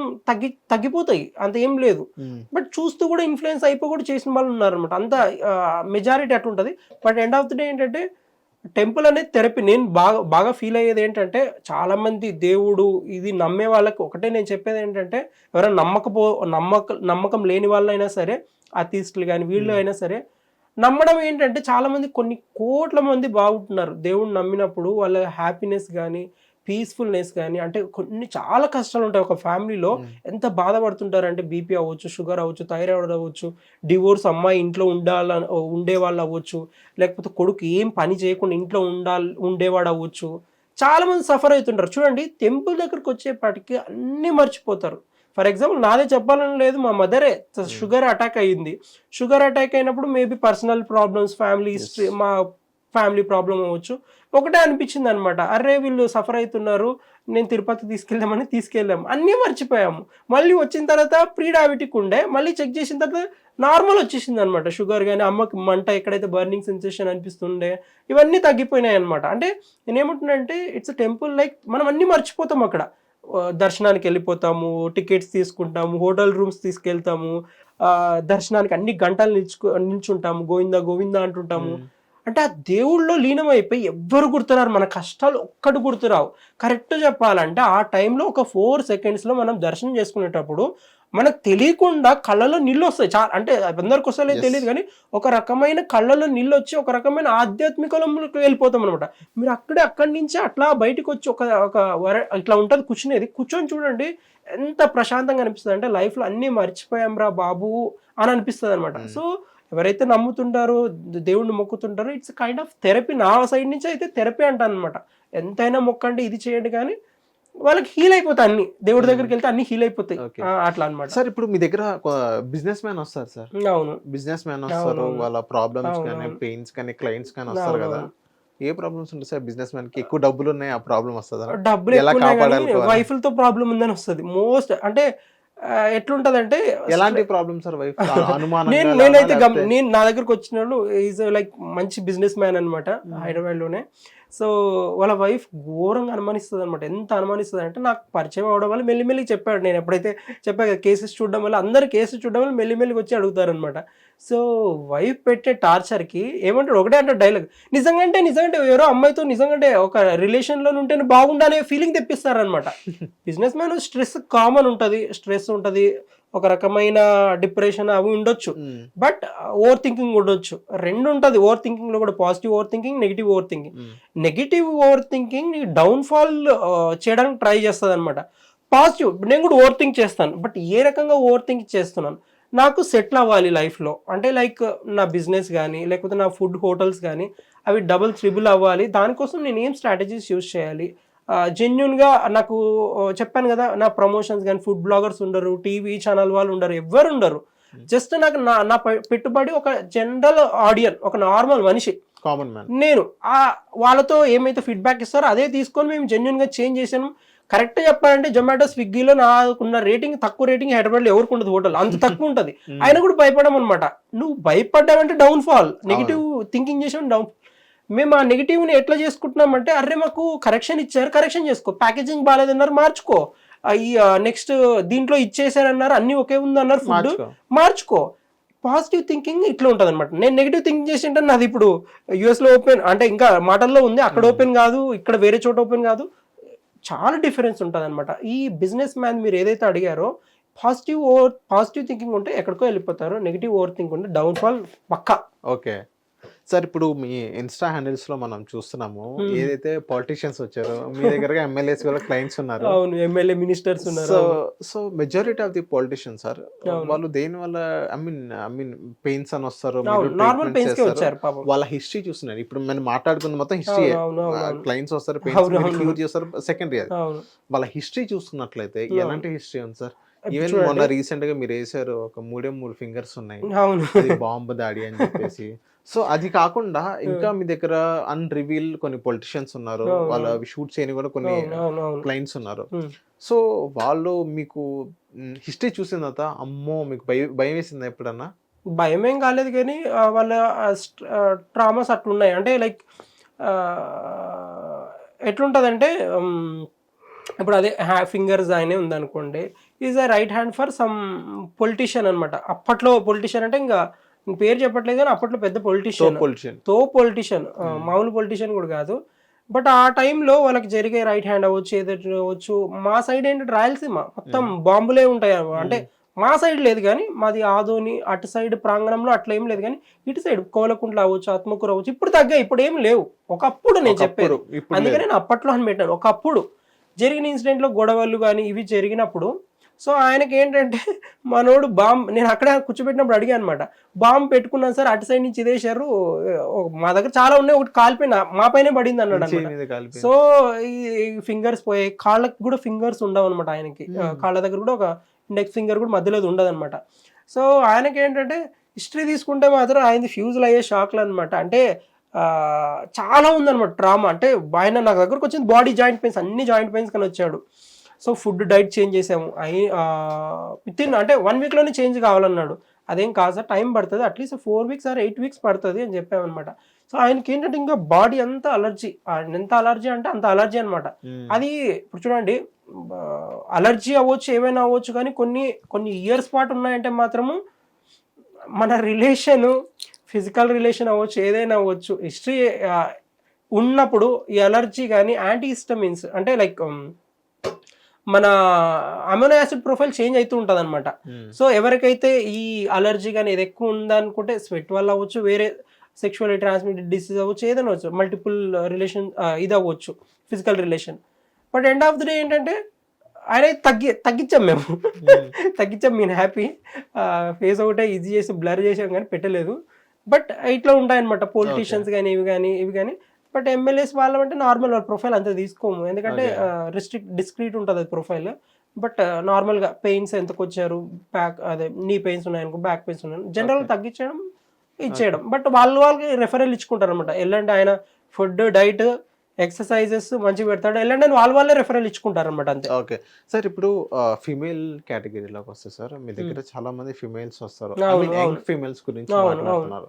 తగ్గిపోతాయి, అంత ఏం లేదు. బట్ చూస్తూ కూడా ఇన్ఫ్లుయెన్స్ అయిపోయి కూడా చేసిన వాళ్ళు ఉన్నారనమాట. అంత మెజారిటీ అట్లుంటుంది. But end of the day ఏంటంటే టెంపుల్ అనేది థెరపీ. నేను బాగా ఫీల్ అయ్యేది ఏంటంటే, చాలా మంది దేవుడు ఇది నమ్మే వాళ్ళకి ఒకటే నేను చెప్పేది ఏంటంటే, ఎవరైనా నమ్మకం లేని వాళ్ళైనా సరే, అథీస్టులు కానీ వీళ్ళు అయినా సరే, నమ్మడం ఏంటంటే చాలా మంది కొన్ని కోట్ల మంది బాగుంటున్నారు దేవుడిని నమ్మినప్పుడు. వాళ్ళ హ్యాపీనెస్ కానీ పీస్ఫుల్నెస్ కానీ, అంటే కొన్ని చాలా కష్టాలు ఉంటాయి ఒక ఫ్యామిలీలో, ఎంత బాధపడుతుంటారంటే బీపీ అవ్వచ్చు, షుగర్ అవ్వచ్చు, థైరాయిడ్ అవ్వచ్చు, డివోర్స్, అమ్మాయి ఇంట్లో ఉండేవాళ్ళు అవ్వచ్చు, లేకపోతే కొడుకు ఏం పని చేయకుండా ఇంట్లో ఉండేవాడు అవ్వచ్చు. చాలా మంది సఫర్ అవుతుంటారు. చూడండి, టెంపుల్ దగ్గరకు వచ్చేపాటికి అన్నీ మర్చిపోతారు. ఫర్ ఎగ్జాంపుల్ నాదే చెప్పాలని లేదు, మా మదరే షుగర్ అటాక్ అయ్యింది. షుగర్ అటాక్ అయినప్పుడు maybe personal problems, family history, మా ఫ్యామిలీ ప్రాబ్లం అవ్వచ్చు, ఒకటే అనిపించింది అనమాట. అరే వీళ్ళు సఫర్ అవుతున్నారు, నేను తిరుపతి తీసుకెళ్ళాము, అన్నీ మర్చిపోయాము. మళ్ళీ వచ్చిన తర్వాత ప్రీ డయాబెటిక్ ఉండే, మళ్ళీ చెక్ చేసిన తర్వాత నార్మల్ వచ్చేసింది అనమాట. షుగర్ కానీ, అమ్మకి మంట ఎక్కడైతే బర్నింగ్ సెన్సేషన్ అనిపిస్తుండే, ఇవన్నీ తగ్గిపోయినాయి అనమాట. అంటే నేనేమంటున్నానంటే ఇట్స్ టెంపుల్ లైక్ మనం అన్నీ మర్చిపోతాం అక్కడ. దర్శనానికి వెళ్ళిపోతాము, టికెట్స్ తీసుకుంటాము, హోటల్ రూమ్స్ తీసుకెళ్తాము, దర్శనానికి అన్ని గంటలు నిల్చుంటాము, గోవిందా గోవిందా అంటుంటాము. అంటే ఆ దేవుళ్ళలో లీనమైపోయి ఎవ్వరు గుర్తురారు, మన కష్టాలు ఒక్కటి గుర్తురావు. కరెక్ట్ చెప్పాలంటే ఆ టైంలో ఒక 4 secondsలో మనం దర్శనం చేసుకునేటప్పుడు మనకు తెలియకుండా కళ్ళలో నీళ్ళు వస్తాయి. అంటే అందరికి వస్తాయో తెలియదు కానీ ఒక రకమైన కళ్ళలో నీళ్ళు వచ్చి ఒక రకమైన ఆధ్యాత్మికంలోకి వెళ్ళిపోతాం అనమాట. మీరు అక్కడి నుంచి అట్లా బయటకు వచ్చి ఇట్లా ఉంటుంది కూర్చొని చూడండి, ఎంత ప్రశాంతంగా అనిపిస్తుంది అంటే లైఫ్లో అన్నీ మర్చిపోయాం రా బాబు అని అనిపిస్తుంది అనమాట. సో ఎవరైతే నమ్ముతుంటారో, దేవుణ్ణి మొక్కుతుంటారో, ఇట్స్ కైండ్ ఆఫ్ థెరపీ. నా సైడ్ నుంచి అయితే థెరపీ అంటాను అనమాట. ఎంతైనా మొక్కండి, ఇది చేయండి, కానీ వాళ్ళకి హీల్ అయిపోతాయి అన్ని. దేవుడి దగ్గరికి వెళ్తే అన్ని హీల్ అయిపోతాయి, అట్లా అనమాట.
సార్, ఇప్పుడు మీ దగ్గర బిజినెస్ మ్యాన్ వస్తారు సార్.
అవును,
బిజినెస్ మ్యాన్ వస్తారు, వాళ్ళ ప్రాబ్లమ్స్ కానీ, పెయిన్స్ కానీ, క్లయింట్స్ కానీ వస్తారు కదా. ఏ ప్రాబ్లమ్స్ ఉంటాయి సార్ బిజినెస్ మ్యాన్ కి? ఎక్కువ డబ్బులు ఉన్నాయి, ఆ ప్రాబ్లం వస్తుందా?
డబ్బులు వైఫ్లతో ప్రాబ్లం ఉందని వస్తుంది మోస్ట్. అంటే ఎట్లుంటదంటే,
ఎలాంటి ప్రాబ్లమ్ సార్ వైఫ్?
నేనైతే నా దగ్గరకు వచ్చిన వాళ్ళు ఈజ్ లైక్ మంచి బిజినెస్ మ్యాన్ అనమాట, హైదరాబాద్ లోనే. సో వాళ్ళ వైఫ్ ఘోరంగా అనుమానిస్తుంది అనమాట. ఎంత అనుమానిస్తుంది అంటే, నాకు పరిచయం అవడం వల్ల మెల్లిమెల్లి చెప్పాడు. నేను ఎప్పుడైతే చెప్పాను కేసెస్ చూడడం వల్ల, అందరు కేసెస్ చూడడం వల్ల మెల్లిమెల్లికి వచ్చి అడుగుతారు అనమాట. సో వైఫ్ పెట్టే టార్చర్కి ఏమంటాడు, ఒకటే అంటాడు డైలాగ్, నిజంగా ఎవరో అమ్మాయితో నిజంగా ఒక రిలేషన్లో ఉంటేనే బాగుండాలనే ఫీలింగ్ తెప్పిస్తారనమాట. బిజినెస్ మ్యాన్ స్ట్రెస్ కామన్ ఉంటుంది, స్ట్రెస్ ఉంటుంది, ఒక రకమైన డిప్రెషన్ అవి ఉండొచ్చు, బట్ ఓవర్ థింకింగ్ ఉండొచ్చు, రెండు ఉంటుంది. ఓవర్ థింకింగ్ లో కూడా positive over thinking, negative over thinking. Negative over thinking down fall చేయడానికి ట్రై చేస్తుంది అనమాట. పాజిటివ్, నేను కూడా ఓవర్ థింక్ చేస్తాను, బట్ ఏ రకంగా ఓవర్ థింక్ చేస్తున్నాను, నాకు సెటిల్ అవ్వాలి లైఫ్లో, అంటే లైక్ నా బిజినెస్ కానీ లేకపోతే నా ఫుడ్ హోటల్స్ కానీ అవి డబుల్ త్రిబుల్ అవ్వాలి, దానికోసం నేను ఏం స్ట్రాటజీస్ యూజ్ చేయాలి, జెన్యున్గా నాకు చెప్పాను కదా, నా ప్రమోషన్స్ కానీ ఫుడ్ బ్లాగర్స్ ఉండరు, టీవీ ఛానల్ వాళ్ళు ఉండరు, ఎవ్వరు ఉండరు. జస్ట్ నాకు నా పెట్టుబడి ఒక జనరల్ ఆడియన్, ఒక నార్మల్ మనిషి,
కామన్ మ్యాన్.
నేను వాళ్ళతో ఏమైతే ఫీడ్బ్యాక్ ఇస్తారో అదే తీసుకొని మేము జెన్యున్గా చేంజ్ చేసాము. కరెక్ట్ చెప్పాలంటే జొమాటో స్విగ్గీలో నాకున్న రేటింగ్ తక్కువ రేటింగ్ హైదరాబాద్లో ఎవరికి ఉండదు, హోటల్ అంత తక్కువ ఉంటుంది. ఆయన కూడా భయపడడం అనమాట. నువ్వు భయపడ్డావంటే డౌన్ ఫాల్, నెగిటివ్ థింకింగ్ చేసాం డౌన్. మేము ఆ నెగిటివ్ని ఎట్లా చేసుకుంటున్నామంటే, అరే మాకు కరెక్షన్ ఇచ్చారు, కరెక్షన్ చేసుకో, ప్యాకేజింగ్ బాగాలేదన్నారు మార్చుకో, ఈ నెక్స్ట్ దీంట్లో ఇచ్చేసారన్నారు, అన్ని ఒకే ఉందన్నారు, ఫుడ్ మార్చుకో. పాజిటివ్ థింకింగ్ ఇట్లా ఉంటుంది అనమాట. నేను నెగిటివ్ థింకింగ్ చేసి అంటే నాది ఇప్పుడు యూఎస్లో ఓపెన్ అంటే ఇంకా మాటల్లో ఉంది, అక్కడ ఓపెన్ కాదు, ఇక్కడ వేరే చోట ఓపెన్ కాదు, చాలా డిఫరెన్స్ ఉంటుంది అనమాట. ఈ బిజినెస్ మ్యాన్ మీరు ఏదైతే అడిగారో పాజిటివ్ థింకింగ్ ఉంటే ఎక్కడికో వెళ్ళిపోతారు, నెగిటివ్ ఓవర్ థింక్ ఉంటే డౌన్ఫాల్ పక్కా.
ఓకే సార్, ఇప్పుడు మీ ఇన్స్టా హ్యాండిల్స్ లో మనం చూస్తున్నాము, ఏదైతే పాలిటిషియన్స్ వచ్చారో మీ దగ్గరగా ఎమ్మెల్యేస్ కూడా క్లయింట్స్ ఉన్నారు.
అవును, ఎమ్మెల్యే మినిస్టర్స్ ఉన్నారు.
So majority of the politicians sir, వాళ్ళు దేని వల్ల ఐ మీన్ పెయిన్స్ అని వస్తారు,
నార్మల్ పెయిన్స్ కి వచ్చారు పాపం.
వాళ్ళ హిస్టరీ చూస్తున్నారు. ఇప్పుడు మనం మాట్లాడుకున్న మొత్తం హిస్టరీ, క్లయింట్స్ వస్తారు, క్యూర్ చేస్తారు, సెకండరీ. అది వాళ్ళ హిస్టరీ చూసుకున్నట్లయితే ఎలాంటి హిస్టరీ ఉంది సార్? ఈవెన్ మొన్న రీసెంట్ గా మీరు వేసారు ఒక 3 ఫింగర్స్ ఉన్నాయి, అది బాంబు దాడి అని చెప్పేసి. సో అది కాకుండా ఇంకా మీ దగ్గర అన్రివీల్ కొన్ని పొలిటీషియన్స్ ఉన్నారు, వాళ్ళ షూట్ చేయని కూడా కొన్ని క్లయింట్స్ ఉన్నారు. సో వాళ్ళు మీకు హిస్టరీ చూసిన తర్వాత అమ్మో మీకు భయం వేసిందా ఎప్పుడన్నా?
భయం ఏం కాలేదు, కానీ వాళ్ళ ట్రామాస్ అట్లున్నాయి. అంటే లైక్ ఎట్లుంటుందంటే, ఇప్పుడు అదే ఫింగర్స్ ఆయనే ఉందనుకోండి, is a right hand for some politician అనమాట. అప్పట్లో పొలిటీషియన్ అంటే ఇంకా పేరు చెప్పట్లేదు, కానీ అప్పట్లో పెద్ద పొలిటీషియన్, మామూలు పొలిటీషియన్ కూడా కాదు. బట్ ఆ టైంలో వాళ్ళకి జరిగే రైట్ హ్యాండ్ అవ్వచ్చు, ఏదైతే అవ్వచ్చు. మా సైడ్ ఏంటంటే రాయలసీమ మొత్తం బాంబులే ఉంటాయి. అంటే మా సైడ్ లేదు, కానీ మాది ఆదోని అటు సైడ్ ప్రాంగణంలో అట్లా ఏం లేదు, కానీ ఇటు సైడ్ కోలకుంట్ల అవ్వచ్చు, ఆత్మకూరు అవ్వచ్చు. ఇప్పుడు తగ్గాయి, ఇప్పుడు ఏం లేవు. ఒకప్పుడు నేను చెప్పారు, అందుకే నేను అప్పట్లో అని పెట్టాను. ఒకప్పుడు జరిగిన ఇన్సిడెంట్లో గొడవలు కానీ ఇవి జరిగినప్పుడు, సో ఆయనకి ఏంటంటే మనోడు నేను అక్కడే కూర్చోబెట్టినప్పుడు అడిగాను అనమాట, బాంబు పెట్టుకున్నాను సార్, అటు సైడ్ నుంచి ఇదేశారు, మా దగ్గర చాలా ఉన్నాయి, ఒకటి కాలిపోయిన మా పైన పడింది అన్నాడు అనమాట. సో ఈ ఫింగర్స్ పోయాయి, కాళ్ళకి కూడా ఫింగర్స్ ఉండవు అనమాట ఆయనకి, కాళ్ళ దగ్గర కూడా ఒక ఇండెక్స్ ఫింగర్ కూడా మధ్యలో ఉండదు అనమాట. సో ఆయనకి ఏంటంటే హిస్టరీ తీసుకుంటే మాత్రం ఆయనది ఫ్యూజులు అయ్యే షాక్లు అనమాట. అంటే చాలా ఉందన్నమాట ట్రామా. అంటే ఆయన నాకు దగ్గరకు వచ్చింది బాడీ జాయింట్ పెయిన్స్, అన్ని జాయింట్ పెయిన్స్ కానీ వచ్చాడు. సో ఫుడ్ డైట్ చేంజ్ చేసాము, వితిన్ అంటే 1 వీక్లోనే చేంజ్ కావాలన్నాడు. అదేం కాదు సార్, టైం పడుతుంది, అట్లీస్ట్ 4 వీక్స్ ఆర్ 8 వీక్స్ పడుతుంది అని చెప్పామన్నమాట. సో ఆయనకి ఏంటంటే ఇంకా బాడీ అంతా అలర్జీ, ఎంత అలర్జీ అంటే అంత అలర్జీ అనమాట. అది ఇప్పుడు చూడండి, అలర్జీ అవ్వచ్చు, ఏమైనా అవ్వచ్చు, కానీ కొన్ని ఇయర్స్ పాటు ఉన్నాయంటే మాత్రము మన రిలేషను, ఫిజికల్ రిలేషన్ అవ్వచ్చు, ఏదైనా అవ్వచ్చు, హిస్టరీ ఉన్నప్పుడు ఈ అలర్జీ కానీ యాంటీహిస్టమిన్స్ అంటే లైక్ మన అమినో యాసిడ్ ప్రొఫైల్ చేంజ్ అవుతూ ఉంటుంది అనమాట. సో ఎవరికైతే ఈ అలర్జీ కానీ ఏది ఎక్కువ ఉందనుకుంటే స్వెట్ వల్ల అవ్వచ్చు, వేరే సెక్షువల్లీ ట్రాన్స్మిటెడ్ డిసీజ్ అవ్వచ్చు, ఏదైనా అవ్వచ్చు, మల్టిపుల్ రిలేషన్ ఇది అవ్వచ్చు, physical relation. But end of the day ఏంటంటే ఆయన తగ్గించాం మేము, తగ్గించాం. నేను హ్యాపీ, ఫేస్ ఒకటే ఇది చేసి బ్లర్ చేసాం కానీ పెట్టలేదు. బట్ ఇట్లా ఉంటాయన్నమాట పొలిటీషియన్స్ కానీ ఇవి కానీ. బట్ ఎమ్మెల్యేస్ వాళ్ళంటే నార్మల్ వాళ్ళ ప్రొఫైల్ అంతా తీసుకోము, ఎందుకంటే డిస్క్రీట్ ఉంటుంది ప్రొఫైల్. బట్ నార్మల్గా పెయిన్స్ ఎంతకు వచ్చారు, అదే నీ పెయిన్స్ ఉన్నాయనుకో, బ్యాక్ పెయిన్స్ ఉన్నాయని జనరల్గా తగ్గించడం ఇచ్చేయడం. బట్ వాళ్ళకి రెఫరల్ ఇచ్చుకుంటారు అనమాట. ఎలాంటి ఆయన ఫుడ్ డైట్ ఎక్సర్సైజెస్ మంచిగా పెడతాడు, ఎలాంటి వాళ్ళే రెఫరల్ ఇచ్చుకుంటారు అనమాట, అంతే.
ఓకే సార్, ఇప్పుడు ఫీమేల్ కేటగిరీలోకి వస్తే సార్ మీ దగ్గర చాలా మంది ఫీమేల్స్ వస్తారు, ఫీమేల్స్ గురించి మాట్లాడుతున్నారు.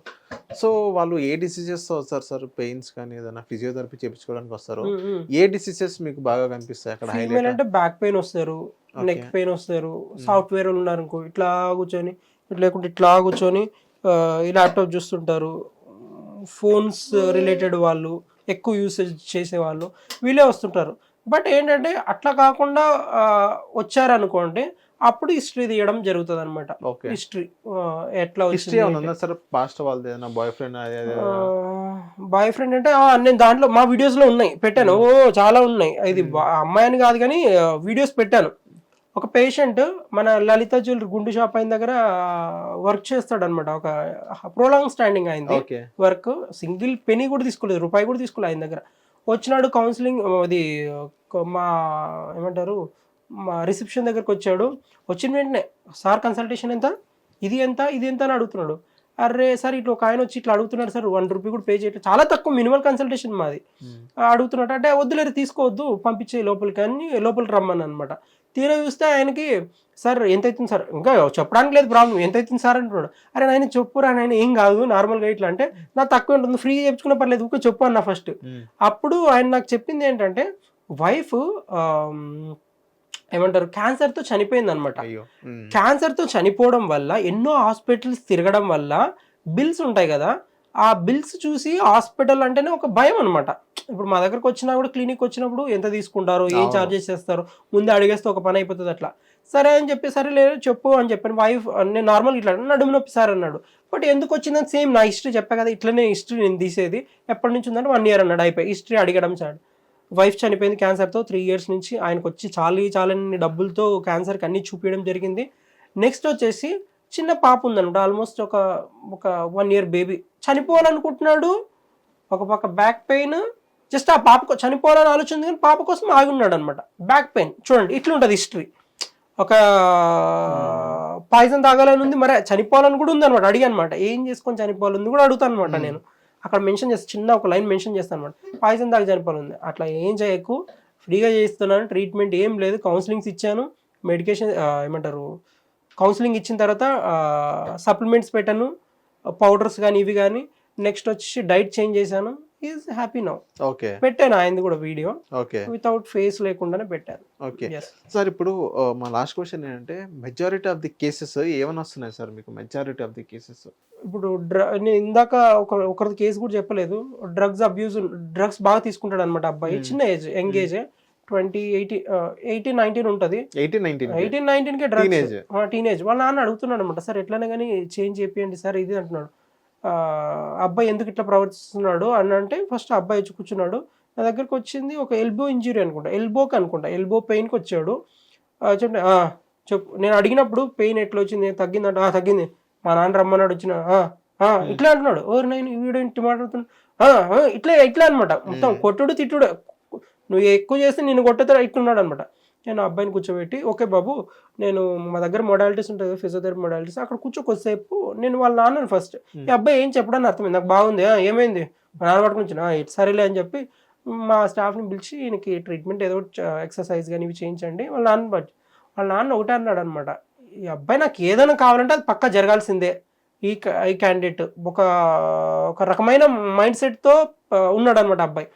సో వాళ్ళు ఏ డిసీజెస్ తో వస్తారు సార్? పెయిన్స్ కానీ ఏదైనా ఫిజియోథెరపీ చేయించుకోవడానికి వస్తారు. ఏ డిసీజెస్ మీకు బాగా కనిపిస్తాయి అక్కడ?
ఫీమేల్ అంటే బ్యాక్ పెయిన్ వస్తారు, నెక్ పెయిన్ వస్తారు, సాఫ్ట్వేర్ ఉన్నారు అనుకో, ఇట్లా కూర్చొని లేకుంటే ఇట్లా కూర్చొని ఈ ల్యాప్టాప్ చూస్తుంటారు, ఫోన్స్ రిలేటెడ్ వాళ్ళు ఎక్కువ యూసేజ్ చేసేవాళ్ళు వీళ్ళే వస్తుంటారు. బట్ ఏంటంటే అట్లా కాకుండా వచ్చారనుకోండి, అప్పుడు హిస్టరీ తీయడం జరుగుతుంది అనమాట. హిస్టరీ ఎట్లా బాయ్ ఫ్రెండ్ అంటే నేను దాంట్లో మా వీడియోస్ లో ఉన్నాయి, పెట్టాను. చాలా ఉన్నాయి. ఇది అమ్మాయి అని కాదు కానీ వీడియోస్ పెట్టాను. ఒక పేషెంట్ మన లలిత జ్యువెలరీ గుండు షాప్ అయిన దగ్గర వర్క్ చేస్తాడు అనమాట. ఒక ప్రోలాంగ్ స్టాండింగ్ అయింది వర్క్, సింగిల్ పెనీ కూడా తీసుకోలేదు, రూపాయి కూడా తీసుకోలేదు ఆయన దగ్గర. వచ్చినాడు కౌన్సిలింగ్ అది మా ఏమంటారు మా రిసెప్షన్ దగ్గరకు వచ్చాడు. వచ్చిన వెంటనే సార్ కన్సల్టేషన్ ఎంత, ఇది ఎంత, ఇది ఎంత అని అడుగుతున్నాడు. అరే సార్ ఇట్లా ఒక ఆయన వచ్చి ఇట్లా అడుగుతున్నాడు సార్, 1 రూపీ కూడా పే చేయట్లేదు, చాలా తక్కువ మినిమల్ కన్సల్టేషన్ మాది. అడుగుతున్నాడు అంటే వద్దులేరు తీసుకోవద్దు పంపించే లోపలికి అని లోపలికి రమ్మని అనమాట. తీరా చూస్తే ఆయనకి సార్ ఎంత అవుతుంది సార్, ఇంకా చెప్పడానికి లేదు ప్రాబ్లం, ఎంత అవుతుంది సార్ అంటున్నాడు. అరే ఆయన చెప్పురా ఆయన, ఏం కాదు నార్మల్గా ఇట్లా అంటే నా తక్కువ ఉంటుంది, ఫ్రీగా చెప్పుకున్న పర్లేదు ఊరికే చెప్పు అన్న ఫస్ట్. అప్పుడు ఆయన నాకు చెప్పింది ఏంటంటే వైఫ్ ఏమంటారు క్యాన్సర్తో చనిపోయింది అనమాట. క్యాన్సర్తో చనిపోవడం వల్ల ఎన్నో హాస్పిటల్స్ తిరగడం వల్ల బిల్స్ ఉంటాయి కదా, ఆ బిల్స్ చూసి హాస్పిటల్ అంటేనే ఒక భయం అనమాట. ఇప్పుడు మా దగ్గరకు వచ్చినా కూడా క్లినిక్ వచ్చినప్పుడు ఎంత తీసుకుంటారు, ఏం చార్జెస్ చేస్తారు, ముందే అడిగేస్తే ఒక పని అయిపోతుంది అట్లా. సరే అని చెప్పి సరే లేదు చెప్పు అని చెప్పాను. వైఫ్ నేను నార్మల్ ఇట్లా నడుము నొప్పి సార్ అన్నాడు. బట్ ఎందుకు వచ్చిందని సేమ్ నా హిస్టరీ చెప్పా కదా, ఇట్లనే హిస్టరీ నేను తీసేది. ఎప్పటి నుంచి ఉందంటే 1 year అన్నాడు. అయిపోయి హిస్టరీ అడగడం సార్. వైఫ్ చనిపోయింది క్యాన్సర్తో 3 years నుంచి. ఆయనకు వచ్చి చాలని డబ్బులతో క్యాన్సర్కి అన్నీ చూపించడం జరిగింది. నెక్స్ట్ వచ్చేసి చిన్న పాప ఉందన్నమాట, ఆల్మోస్ట్ ఒక 1 year బేబీ. చనిపోవాలనుకుంటున్నాడు, ఒక పక్క బ్యాక్ పెయిన్, జస్ట్ ఆ పాప చనిపోవాలని ఆలోచన కానీ పాప కోసం ఆగి ఉన్నాడు అనమాట. బ్యాక్ పెయిన్ చూడండి ఇట్లా ఉంటుంది హిస్టరీ. ఒక పాయిజన్ తాగాలని ఉంది, మరి చనిపోవాలని కూడా ఉంది అనమాట. అడిగా అనమాట ఏం చేసుకొని చనిపోవాలని కూడా అడుగుతాను అనమాట. నేను అక్కడ మెన్షన్ చేస్తాను, చిన్న ఒక లైన్ మెన్షన్ చేస్తాను అనమాట, పాయిజన్ తాగి చనిపోవాలని. అట్లా ఏం చేయకు, ఫ్రీగా చేస్తున్నాను, ట్రీట్మెంట్ ఏం లేదు, కౌన్సిలింగ్స్ ఇచ్చాను, మెడికేషన్ ఏమంటారు కౌన్సిలింగ్ ఇచ్చిన తర్వాత సప్లిమెంట్స్ పెట్టాను, పౌడర్స్ కానీ ఇవి కానీ. నెక్స్ట్ వచ్చి డైట్ చేంజ్ చేశాను. Is happy now.
ఓకే,
పెట్టాను ఆయనది కూడా వీడియో,
ఓకే,
వితౌట్ ఫేస్ లేకుండానే పెట్టాను.
Okay sir. ఇప్పుడు మా లాస్ట్ క్వశ్చన్ ఏంటంటే మెజారిటీ ఆఫ్ ది కేసెస్ ఏమైనా వస్తున్నాయి సార్ మీకు? మెజారిటీ ఆఫ్ ది కేసెస్
ఇప్పుడు నేను ఇందాక ఒకరిది కేసు కూడా చెప్పలేదు, డ్రగ్స్ బాగా తీసుకుంటాడు అనమాట అబ్బాయి. చిన్న ఏజ్, యంగ్ ఏజ్, 18-19 ఉంటుంది. 18-19కే డ్రగ్స్, టీనేజ్. వాళ్ళ నాన్న అడుగుతున్నాడు అనమాట, సార్ ఎట్లనే కానీ చేంజ్ చేయండి సార్ ఇది అంటున్నాడు. అబ్బాయి ఎందుకు ఇట్లా ప్రవర్తిస్తున్నాడు అని అంటే ఫస్ట్ అబ్బాయి వచ్చి కూర్చున్నాడు. నా దగ్గరకు వచ్చింది ఒక ఎల్బో ఇంజురీ అనుకుంటా, ఎల్బో పెయిన్కి వచ్చాడు. చెప్పు నేను అడిగినప్పుడు పెయిన్ ఎట్లా వచ్చింది, తగ్గిందంట, తగ్గింది, మా నాన్న రమ్మన్నాడు వచ్చిన ఇట్లా అంటున్నాడు. నేను వీడేంటి మాట్లాడుతున్నా ఇట్లా అనమాట. మొత్తం కొట్టుడు తిట్టుడు, నువ్వు ఎక్కువ చేస్తే నేను కొట్టేదా ఇట్లున్నాడు అనమాట. నేను అబ్బాయిని కూర్చోబెట్టి ఓకే బాబు, నేను మా దగ్గర మొడాలిటీస్ ఉంటుంది, ఫిజియోథెరపీ మొడాలిటీస్, అక్కడ కూర్చోకొద్దిసేపు నేను వాళ్ళ నాన్నని ఫస్ట్. ఈ అబ్బాయి ఏం చెప్పడానికి అర్థమైంది, నాకు బాగుంది, ఏమైంది మా నాన్న పట్టుకుని ఇటు సరేలే అని చెప్పి మా స్టాఫ్ని పిలిచి ఈయనకి ట్రీట్మెంట్ ఏదో ఎక్సర్సైజ్ కానీ ఇవి చేయించండి. వాళ్ళ నాన్న ఒకటే అన్నాడు అనమాట, ఈ అబ్బాయి నాకు ఏదైనా కావాలంటే అది పక్కా జరగాల్సిందే. ఈ క్యాండిడేట్ ఒక రకమైన మైండ్ సెట్తో ఉన్నాడు అనమాట అబ్బాయి.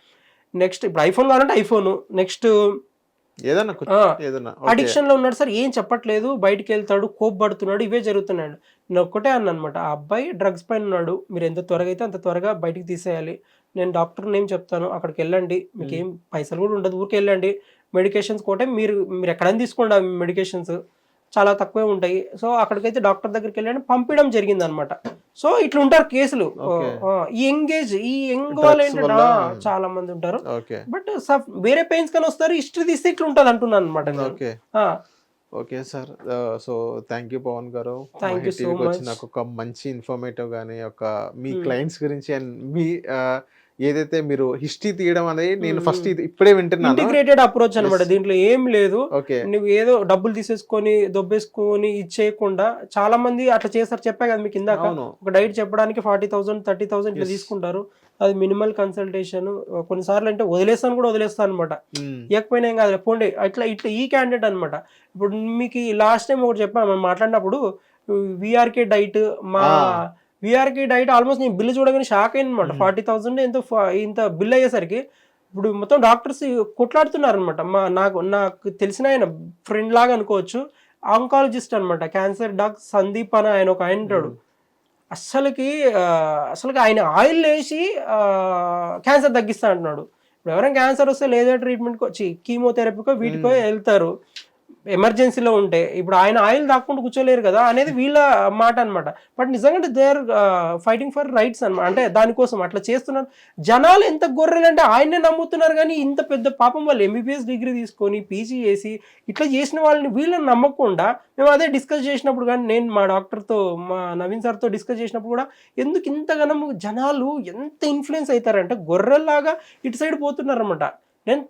నెక్స్ట్ ఇప్పుడు ఐఫోన్ కావాలంటే ఐఫోను, నెక్స్ట్ అడిక్షన్ లో ఉన్నాడు సార్, ఏం చెప్పట్లేదు, బయటికి వెళ్తాడు, కోప్పడుతున్నాడు, ఇవే జరుగుతున్నాడు. నేను ఒక్కటే అన్నమాట, ఆ అబ్బాయి డ్రగ్స్ పైన ఉన్నాడు, మీరు ఎంత త్వరగా అయితే అంత త్వరగా బయటికి తీసేయాలి. నేను డాక్టర్ నేమ్ చెప్తాను, అక్కడికి వెళ్ళండి, మీకు ఏం పైసలు కూడా ఉండదు, ఊరికి వెళ్ళండి. మెడికేషన్స్ కూడా మీరు ఎక్కడైనా తీసుకోండి, మెడికేషన్స్ చాలా తక్కువే ఉంటాయి. సో అక్కడికైతే డాక్టర్ దగ్గరికి వెళ్ళండి, పంపించడం జరిగింది అనమాట. సో ఇట్లా ఉంటారు కేసులు. ఈ యంగ్ వాళ్ళు ఏంటంటే చాలా మంది ఉంటారు, బట్ వేరే పెయిన్స్ కానీ వస్తారు, హిస్టరీ తీస్తే ఇట్లా ఉంటుంది అంటున్నాను అనమాట.
Okay sir, so thank you Pavan garu,
thank you so much.
నాకు ఒక మంచి ఇన్ఫర్మేటివ్ గానీ ఒక మీ క్లయింట్స్ గురించి అండ్ మీ ఏదైతే మీరు హిస్టరీ తీయడం అనేది నేను ఫస్ట్ ఇప్పుడే వింటున్నాను.
ఇంటిగ్రేటెడ్ అప్రోచ్ అనమాట, దీంట్లో ఏం లేదు. నువ్వు ఏదో డబ్బులు తీసేసుకొని దొబ్బేసుకొని ఇచ్చేయకుండా, చాలా మంది అట్లా చేస్తారు. చెప్పా కదా మీకు ఇందాక, ఒక డైట్ చెప్పడానికి 40,000 30,000 ఇట్లా తీసుకుంటారు. అది మినిమల్ కన్సల్టేషన్. కొన్నిసార్లు అంటే వదిలేస్తాను అనమాట, ఇవ్వకపోయినా ఏం కాదు పోండి ఇట్లా ఈ క్యాండిడేట్ అనమాట. ఇప్పుడు మీకు లాస్ట్ టైం ఒకటి చెప్పాను మనం మాట్లాడినప్పుడు, VRK diet, VRK diet almost నేను బిల్లు చూడగానే షాక్ అయింది అనమాట. 40,000 ఎంతో ఇంత బిల్ అయ్యేసరికి ఇప్పుడు మొత్తం డాక్టర్స్ కొట్లాడుతున్నారు అనమాట. నాకు తెలిసిన ఆయన ఫ్రెండ్ లాగా అనుకోవచ్చు, ఆంకాలజిస్ట్ అనమాట, క్యాన్సర్ డాక్టర్ సందీప్ అని ఆయన ఒక ఆయన ఉంటాడు. అసలుకి ఆయన ఆయిల్ వేసి క్యాన్సర్ తగ్గిస్తా అంటున్నాడు. ఇప్పుడు ఎవరైనా క్యాన్సర్ వస్తే లేజర్ ట్రీట్మెంట్కి వచ్చి కీమోథెరపీకో వీటికో వెళ్తారు. ఎమర్జెన్సీలో ఉంటే ఇప్పుడు ఆయన ఆయిల్ దాక్కుంటూ కూర్చోలేరు కదా అనేది వీళ్ళ మాట అనమాట. బట్ నిజంగా they are fighting for rights అనమాట. అంటే దానికోసం అట్లా చేస్తున్నారు. జనాలు ఎంత గొర్రెలు అంటే ఆయన్నే నమ్ముతున్నారు, కానీ ఇంత పెద్ద పాపం వాళ్ళు ఎంబీబీఎస్ డిగ్రీ తీసుకొని పీజీ చేసి ఇట్లా చేసిన వాళ్ళని వీళ్ళని నమ్మకుండా మేము అదే డిస్కస్ చేసినప్పుడు, కానీ నేను మా డాక్టర్తో మా నవీన్ సార్తో డిస్కస్ చేసినప్పుడు కూడా ఎందుకు ఇంతగానం జనాలు ఎంత ఇన్ఫ్లుయెన్స్ అవుతారంటే గొర్రెల్లాగా ఇటు సైడ్ పోతున్నారు అనమాట. నేను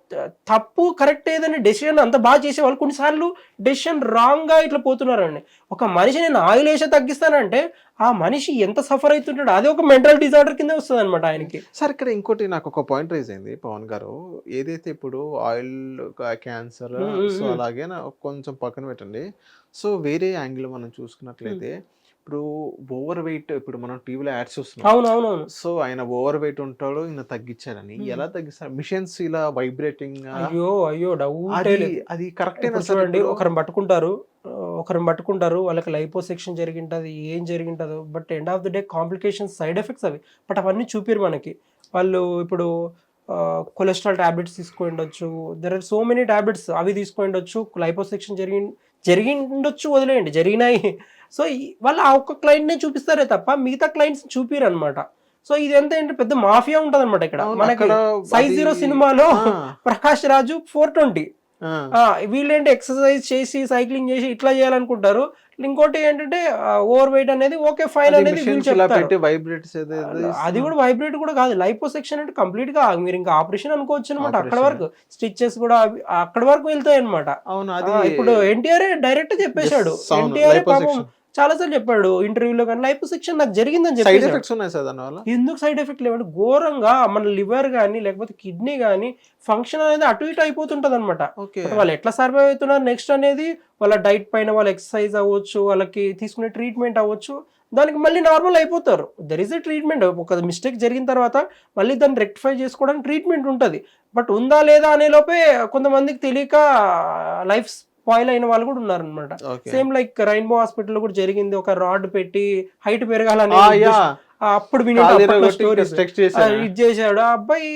తప్పు కరెక్ట్ ఏదైనా డెసిషన్ అంత బాగా చేసేవాళ్ళు కొన్నిసార్లు డెసిషన్ రాంగ్గా ఇట్లా పోతున్నారండి. ఒక మనిషి నేను ఆయిల్ వేసే తగ్గిస్తానంటే ఆ మనిషి ఎంత సఫర్ అవుతుంటాడు, అదే ఒక మెంటల్ డిజార్డర్ కింద వస్తుంది అనమాట ఆయనకి.
సార్ ఇక్కడ ఇంకోటి నాకు ఒక పాయింట్ రైజ్ అయింది పవన్ గారు, ఏదైతే ఇప్పుడు ఆయిల్ క్యాన్సర్ సో అలాగే కొంచెం పక్కన పెట్టండి. సో వేరే యాంగిల్ మనం చూసుకున్నట్లయితే ఇప్పుడు ఓవర్ వెయిట్, ఇప్పుడు మనం టీవీలో యాడ్స్ చూస్తున్నాం.
అవునవునవును.
సో ఆయన ఓవర్ వెయిట్ ఉంటాడు, ఈయన తగ్గించారని ఎలా తగ్గిస్తారు? మిషన్స్ ఇలా వైబ్రేటింగ్,
అయ్యో డౌట్
అది కరెక్టేనా?
చూడండి, ఒకరిని పట్టుకుంటారు వాళ్ళకి లైపోసెక్షన్ జరిగింటది, ఏం జరిగింటదో, but end of the day complications, side effects అవి. బట్ అవన్నీ చూపిరు మనకి. వాళ్ళు ఇప్పుడు కొలెస్ట్రాల్ టాబ్లెట్స్ తీసుకొని ఉండొచ్చు, there are so many tablets అవి తీసుకొని ఉండొచ్చు, లైపోసెక్షన్ జరిగి ఉండొచ్చు, వదిలేయండి జరిగినాయి. సో వాళ్ళు ఆ ఒక్క క్లయింట్నే చూపిస్తారే తప్ప మిగతా క్లయింట్స్ చూపిరు అనమాట. సో ఇది ఎంత ఏంటి పెద్ద మాఫియా ఉంటది అనమాట ఇక్కడ. మనకి సైజ్ 0 సినిమాలో ప్రకాష్ రాజు 420, వీళ్ళేంటి ఎక్సర్సైజ్ చేసి సైక్లింగ్ చేసి ఇట్లా చేయాలనుకుంటారు. ఇంకోటి ఏంటంటే ఓవర్ వెయిట్ అనేది ఓకే ఫైన్ అనేది అది కూడా వైబ్రేట్ కూడా కాదు. లైపోసెక్షన్ అంటే కంప్లీట్ గా మీరు ఇంకా ఆపరేషన్ అనుకోవచ్చు అనమాట. అక్కడ వరకు స్టిచెస్ కూడా అక్కడ వరకు వెళ్తాయి అనమాట. ఇప్పుడు ఎన్టీఆర్ డైరెక్ట్ చెప్పేశాడు, ఎన్టీఆర్ పాపం చాలా సార్లు చెప్పాడు ఇంటర్వ్యూలో, కానీ లైపోసెక్షన్ నాకు జరిగిందని చెప్పి. ఎందుకు సైడ్ ఎఫెక్ట్ లేవండి, ఘోరంగా మన లివర్ కానీ లేకపోతే కిడ్నీ కానీ ఫంక్షన్ అనేది అటు ఇటు అయిపోతుంటది అనమాట. వాళ్ళు ఎట్లా సర్వైవ్ అవుతున్నారు నెక్స్ట్ అనేది వాళ్ళ డైట్ పైన, వాళ్ళ ఎక్సర్సైజ్ అవ్వచ్చు, వాళ్ళకి తీసుకునే ట్రీట్మెంట్ అవ్వచ్చు, దానికి మళ్ళీ నార్మల్ అయిపోతారు. There is a treatment. ఒక మిస్టేక్ జరిగిన తర్వాత మళ్ళీ దాన్ని రెక్టిఫై చేసుకోవడానికి ట్రీట్మెంట్ ఉంటుంది. బట్ ఉందా లేదా అనే లోపే కొంతమందికి తెలియక లైఫ్ స్పాయిల్ అయిన వాళ్ళు కూడా ఉన్నారనమాట. సేమ్ లైక్ రెయిన్బో హాస్పిటల్ కూడా జరిగింది, ఒక రాడ్ పెట్టి హైట్ పెరగాలని అప్పుడు ఇది చేశాడు, ఆ అబ్బాయి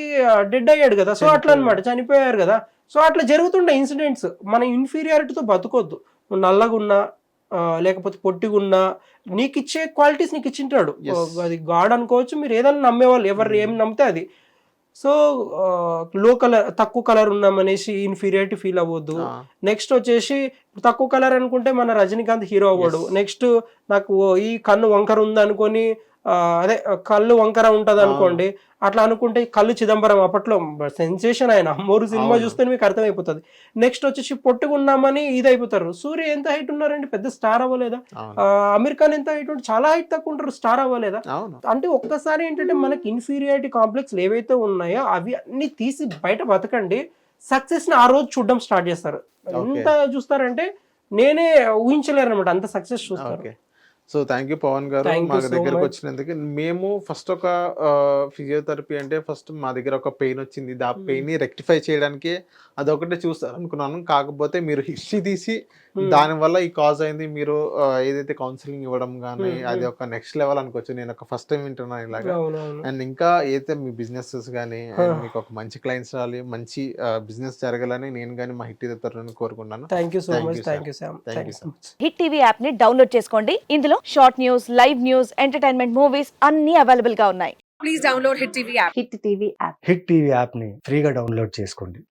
డెడ్ అయ్యాడు కదా. సో అట్లా అనమాట, చనిపోయారు కదా. సో అట్లా జరుగుతుండే ఇన్సిడెంట్స్. మన ఇన్ఫీరియారిటీతో బతుకోద్దు. నువ్వు నల్లగున్నా లేకపోతే పొట్టిగున్నా నీకు ఇచ్చే క్వాలిటీస్ నీకు ఇచ్చింటాడు. అది గాడ్ అనుకోవచ్చు, మీరు ఏదైనా నమ్మేవాళ్ళు, ఎవరు ఏం నమ్మితే అది. సో లో కలర్, తక్కువ కలర్ ఉన్నామనేసి ఇన్ఫీరియారిటీ ఫీల్ అవ్వద్దు. నెక్స్ట్ వచ్చేసి తక్కువ కలర్ అనుకుంటే మన రజనీకాంత్ హీరో అవ్వడు. నెక్స్ట్ నాకు ఈ కన్ను వంకర ఉంది అనుకొని అదే కళ్ళు వంకర ఉంటది అనుకోండి, అట్లా అనుకుంటే కళ్ళు చిదంబరం అప్పట్లో సెన్సేషన్ ఆయన, అమ్మోరు సినిమా చూస్తే మీకు అర్థమైపోతుంది. నెక్స్ట్ వచ్చేసి పొట్టుకున్నామని ఇది అయిపోతారు. సూర్య ఎంత హైట్ ఉన్నారండి, పెద్ద స్టార్ అవ్వలేదా? అమీర్ ఖాన్ ఎంత హైట్ ఉంటే చాలా హైట్ తక్కువ ఉంటారు, స్టార్ అవ్వలేదా? అంటే ఒక్కసారి ఏంటంటే మనకి ఇన్ఫీరియారిటీ కాంప్లెక్స్ ఏవైతే ఉన్నాయో అవి అన్ని తీసి బయట బతకండి, సక్సెస్ ని ఆ రోజు చూడడం స్టార్ట్ చేస్తారు. ఎంత చూస్తారంటే నేనే ఊహించలేరు అనమాట, అంత సక్సెస్ చూస్తారు.
సో థ్యాంక్ యూ పవన్ గారు, మా దగ్గరకు వచ్చినందుకు. మేము ఫస్ట్ ఒక ఫిజియోథెరపీ అంటే ఫస్ట్ మా దగ్గర ఒక పెయిన్ వచ్చింది, ఆ పెయిన్ ని రెక్టిఫై చేయడానికి అదొకటే చూస్తారు అనుకున్నాను. కాకపోతే మీరు హిస్టరీ తీసి దానివల్ల ఈ కాజ్ అయింది, మీరు ఏదైతే కౌన్సిలింగ్ ఇవ్వడం కానీ అది ఒక నెక్స్ట్ లెవెల్ అనుకోవచ్చు. నేను ఒక ఫస్ట్ టైం వింటున్నాను ఇలాగా. అండ్ ఇంకా ఏదైతే మీ బిజినెసెస్ కానీ మీకు ఒక మంచి క్లయింట్స్ రావాలి, మంచి బిజినెస్ జరగాలని నేను కానీ మా హిట్ తరఫున కోరుకున్నాను.
Thank you so much. Thank you so much.
Hit TV app ని డౌన్లోడ్ చేసుకోండి. ఇందులో short news, live news, entertainment movies అన్ని అవైలబుల్ గా ఉన్నాయి. Please download hit TV app.
Hit TV app ని ఫ్రీగా డౌన్లోడ్ చేసుకోండి.